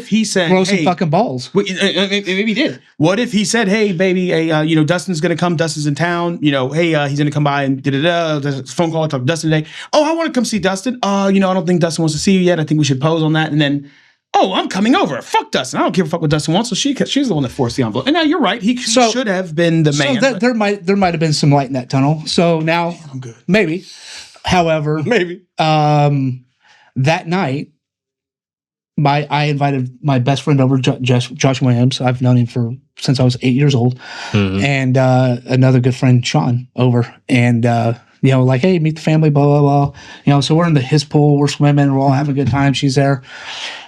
he said, grow some fucking balls? Maybe he did. What if he said, hey, baby, hey, you know, Dustin's going to come. Dustin's in town. You know, hey, he's going to come by and da-da-da. There's a phone call. I talked to Dustin today. Oh, I want to come see Dustin. You know, I don't think Dustin wants to see you yet. I think we should pose on that. And then, oh, I'm coming over. Fuck Dustin. I don't give a fuck what Dustin wants. So she's the one that forced the envelope. And now you're right. He should have been the man. So there might have been some light in that tunnel. So now, I'm good. Maybe. However, that night, I invited my best friend over, Josh Williams. I've known him since I was 8 years old, and another good friend, Sean, over. And you know, like, hey, meet the family, blah blah blah. You know, so we're in his pool, we're swimming, we're all having a good time. She's there,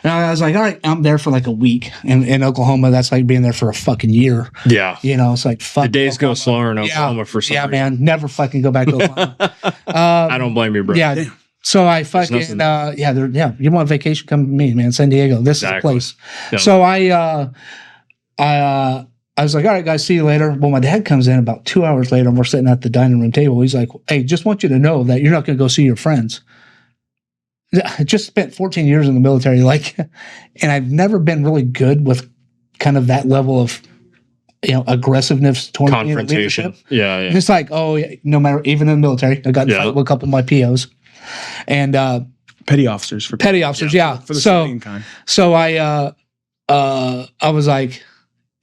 and I was like, all right, I'm there for like a week in Oklahoma. That's like being there for a fucking year. Yeah, you know, it's like fuck. The days Oklahoma. Go slower in Oklahoma for some reason. Man, never fucking go back to Oklahoma. I don't blame you, bro. Yeah. Damn. So I fucking you want vacation? Come to me, man. San Diego. This is the place. Yeah. So I was like, all right, guys, see you later. Well, my dad comes in about 2 hours later, and we're sitting at the dining room table. He's like, hey, just want you to know that you're not going to go see your friends. I just spent 14 years in the military, like, and I've never been really good with kind of that level of, you know, aggressiveness towards confrontation. Yeah. And it's like, oh, no matter, even in the military, I got in a fight with a couple of my POs. And petty officers, yeah. For the civilian kind. So I was like,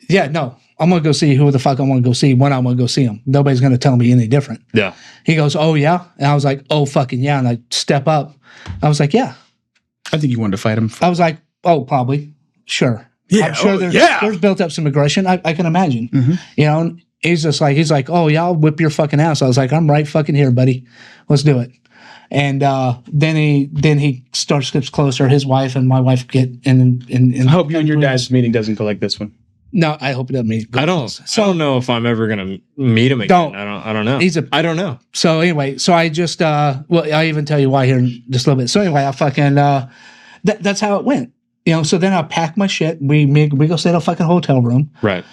yeah, no, I'm gonna go see who the fuck I want to go see when I want to go see him. Nobody's gonna tell me any different. Yeah. He goes, oh yeah, and I was like, oh fucking yeah, and I step up. I was like, yeah. I think you wanted to fight him. I was like, oh, probably, sure. Yeah, I'm sure there's built up some aggression. I can imagine. You know, and he's like, oh yeah, I'll whip your fucking ass. I was like, I'm right fucking here, buddy. Let's do it. And then he gets closer. His wife and my wife get in. I hope you and your dad's meeting doesn't go like this one. No, I hope it doesn't meet. I don't know if I'm ever gonna meet him again. I don't know. I don't know. So anyway, so I just I even tell you why here in just a little bit. So anyway, I fucking that's how it went. You know. So then I pack my shit. We go stay in a fucking hotel room. Right.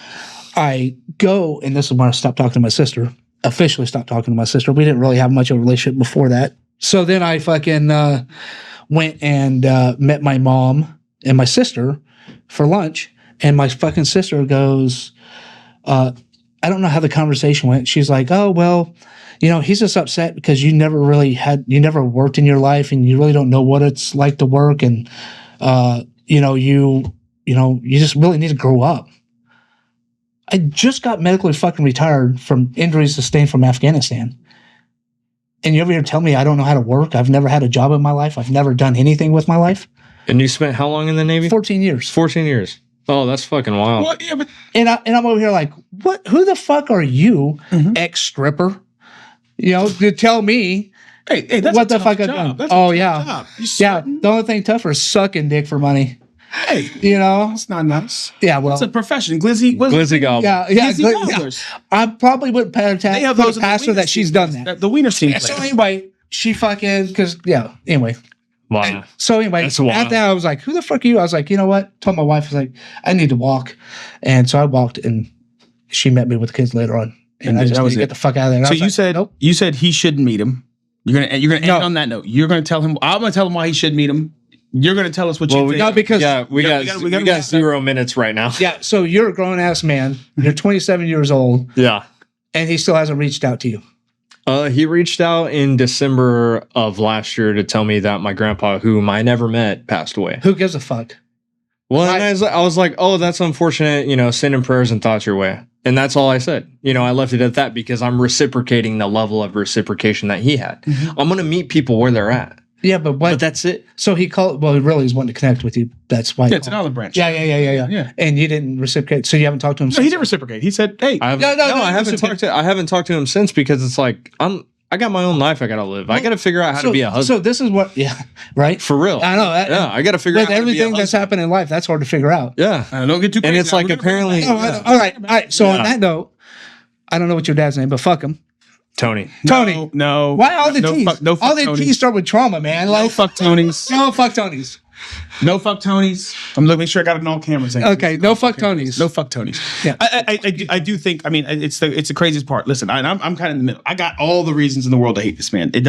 I go, and this is where I stopped talking to my sister. Officially stopped talking to my sister. We didn't really have much of a relationship before that. So then I fucking went and met my mom and my sister for lunch. And my fucking sister goes, I don't know how the conversation went. She's like, oh, well, you know, he's just upset because you never worked in your life and you really don't know what it's like to work. And, you just really need to grow up. I just got medically fucking retired from injuries sustained from Afghanistan. And you over here tell me I don't know how to work? I've never had a job in my life. I've never done anything with my life. And you spent how long in the Navy? 14 years. 14 years. Oh, that's fucking wild. Well, yeah, but and I'm over here like, what? Who the fuck are you, ex-stripper? You know, to tell me hey, that's what a the fuck job. I've done. That's oh, yeah. Job. Yeah, the only thing tougher is sucking dick for money. Hey, You know? it's not nice. Yeah, well. It's a profession. Glizzy. Glizzy goblin. Yeah, Glizzy yeah. gobblers. I probably wouldn't put They have a those in the pastor wiener that she's steam done place. that. The wiener steam Yeah, place. so anyway, she fucking, anyway. Wow. So anyway, That's wild. after that, I was like, who the fuck are you? I was like, you know what? Told my wife, I was like, I need to walk. And so I walked and she met me with the kids later on. And I just that need was to it. get the fuck out of there. And I So was you like, said nope. you said he shouldn't meet him. You're gonna end No. on that note. You're gonna tell him. I'm gonna tell him why he should meet him. You're gonna tell us what you think. No, because We got we gotta- 0 minutes right now. yeah, so you're a grown ass man. You're 27 years old, Yeah. and he still hasn't reached out to you. He reached out in December of last year to tell me that my grandpa, whom I never met, passed away. Who gives a fuck? Well, and I was like, oh, that's unfortunate. Sending prayers and thoughts your way. And that's all I said. I left it at that because I'm reciprocating the level of reciprocation that he had. I'm going to meet people where they're at. Yeah, but what? But that's it. So he called. Well, he really is wanting to connect with you. That's why. Yeah, he it's an called. olive branch. Yeah. Yeah. And you didn't reciprocate. So you haven't talked to him. No, he didn't reciprocate. He said, "Hey, I haven't talked to him since because it's like I got my own life I got to live. I got to figure out how to be a husband. So this is what. Yeah. Right. For real. I know. Yeah, I got to figure out With how to be a everything that's husband. happened in life, that's hard to figure out. Yeah. don't get too crazy." And it's now. like We're gonna bring apparently it back. Oh, I know. All right. So on that note, I don't know what your dad's name, but fuck him. Tony. Tony. No. Why all the T's? Fuck, no fuck all the Tonys. T's start with trauma, man. No Like, fuck Tonys. no fuck Tonys. No fuck Tonys. I'm looking make sure I got it on all cameras. Okay, no fuck Tonys. No fuck Tonys. Yeah. I do think. I mean, it's the craziest part. Listen, I'm kind of in the middle. I got all the reasons in the world to hate this man. It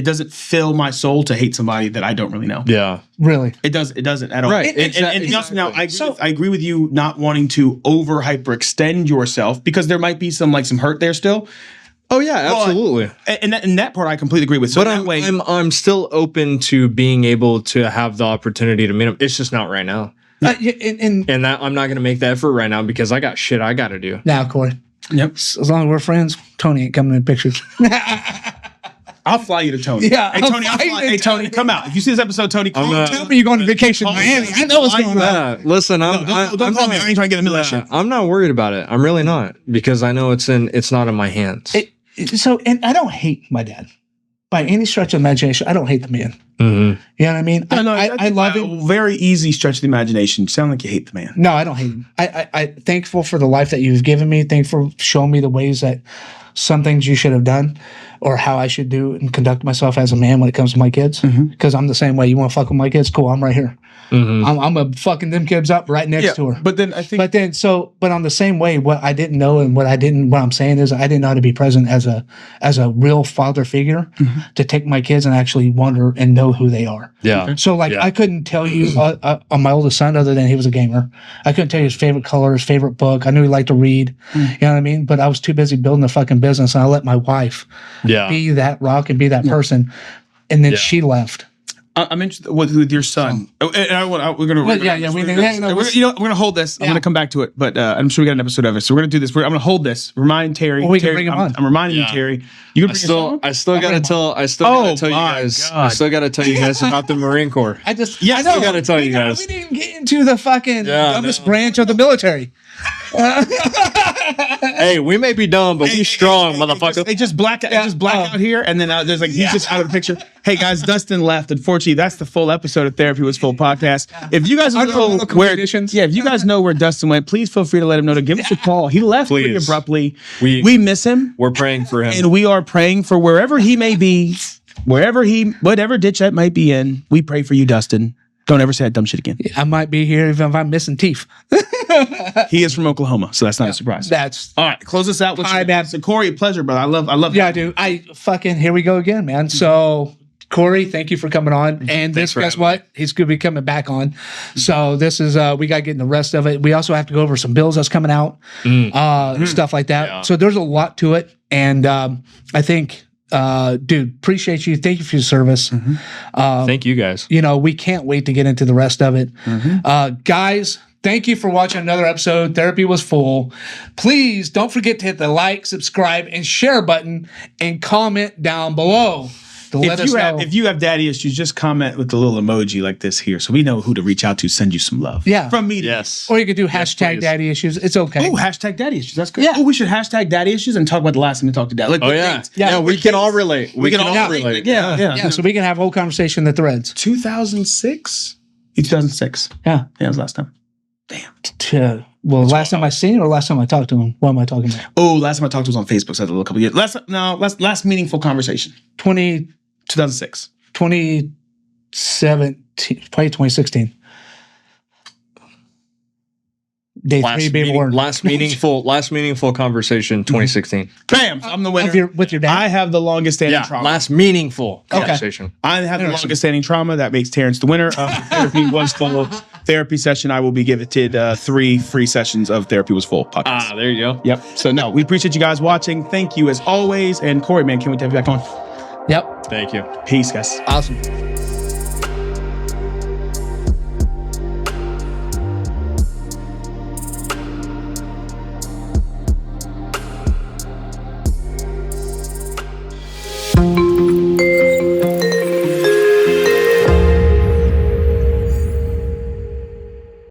doesn't fill my soul to hate somebody that I don't really know. Yeah. Really? It doesn't at all. Right. And Dustin, now I agree with you not wanting to over hyperextend yourself because there might be some hurt there still. Oh yeah, absolutely. And that part I completely agree with. So But that way, I'm still open to being able to have the opportunity to meet him. It's just not right now. And And that I'm not going to make the effort right now because I got shit I got to do. now, Corey, yep. as long as we're friends, Tony ain't coming in pictures. I'll fly you to Tony. Yeah, Hey Tony, Hey Tony, come out. If you see this episode, Tony, call me. Tell me you're going on vacation to Miami. I know what's going on. Yeah, listen, Don't call me. I ain't trying to get in the middle of that shit. I'm not worried about it. I'm really not because I know it's not in my hands. And I don't hate my dad by any stretch of imagination. I don't hate the man. Mm-hmm. You know what I mean? I love him. Very easy stretch of the imagination. Sound like you hate the man. No, I don't hate him. I thankful for the life that you've given me. Thankful for showing me the ways that some things you should have done or how I should do and conduct myself as a man when it comes to my kids. Because I'm the same way. You want to fuck with my kids? Cool. I'm right here. Mm-hmm. I'm a fucking them kids up right next to her. But then I think But on the same way, what I didn't know and what I'm saying is I didn't know how to be present as a real father figure to take my kids and actually wonder and know who they are. Yeah. So I couldn't tell you on my oldest son other than he was a gamer. I couldn't tell you his favorite color, his favorite book. I knew he liked to read. You know what I mean? But I was too busy building a fucking business and I let my wife be that rock and be that person. And then she left. I'm interested with your son. We're gonna. We're gonna hold this. I'm Yeah. gonna come back to it, but I'm sure we got an episode of it. So we're gonna do this. I'm gonna hold this. Remind Terry. Well, we can Terry, bring him on. I'm reminding you, Terry. You gonna bring your son on? I still gotta tell you my guys. God. I still gotta tell you guys about the Marine Corps. I Yes, know. I gotta tell you We guys. didn't get into the fucking dumbest branch of the military. Hey, we may be dumb, but we strong, motherfucker. They just black out here, and then there's he's just out of the picture. Hey guys, Dustin left. Unfortunately, that's the full episode of Therapy Was Full podcast. If you guys know if you guys know where Dustin went, please feel free to let him know to give us a call. He left pretty Please. abruptly. We miss him, We're praying for him. and we are praying for wherever he may be, whatever ditch that might be in. We pray for you, Dustin. Don't ever say that dumb shit again. I might be here even if I'm missing teeth. He is from Oklahoma, so that's not a surprise. That's All right, close this out. Hi, man. So Corey, a pleasure, brother. I love. yeah, dude. Here we go again, man. So Corey, thank you for coming on. And Thanks for guess having what? He's going to be coming back on. So this is, we got to get in the rest of it. We also have to go over some bills that's coming out, stuff like that. Yeah. So there's a lot to it. And I think, dude, appreciate you. Thank you for your service. Thank you guys. We can't wait to get into the rest of it. Guys, thank you for watching another episode. Therapy Was Full. Please don't forget to hit the like, subscribe, and share button and comment down below to let us know. If you have daddy issues, just comment with the little emoji like this here, so we know who to reach out to. Send you some love. Yeah. from me. Yes. Or you could do hashtag please. daddy issues. It's okay. Oh, hashtag daddy issues. That's good. Yeah. Oh, we should hashtag daddy issues and talk about the last time we talked to dad. Like, Oh with yeah. dates. Yeah, we can all relate. We can all relate. Yeah. Yeah, so we can have a whole conversation in the threads. 2006. 2006. Yeah. Yeah, that was last time. Well, last time I seen or last time I talked to him? What am I talking about? Oh, last time I talked to was on Facebook. So I had a little couple years. Last meaningful conversation. 2006. 2017, probably 2016. Day three being born. Last meaningful conversation, 2016. Bam! I'm the winner. With your dad? I have the longest standing trauma. Last meaningful conversation. I have the longest standing trauma. That makes Terrence the winner. Therapy was full. Therapy session. I will be gifted 3 free sessions of Therapy Was Full podcast. There you go. Yep. So no, we appreciate you guys watching. Thank you as always. And Corey, man, can't wait to have you back on. Yep. Thank you. Peace, guys. Awesome.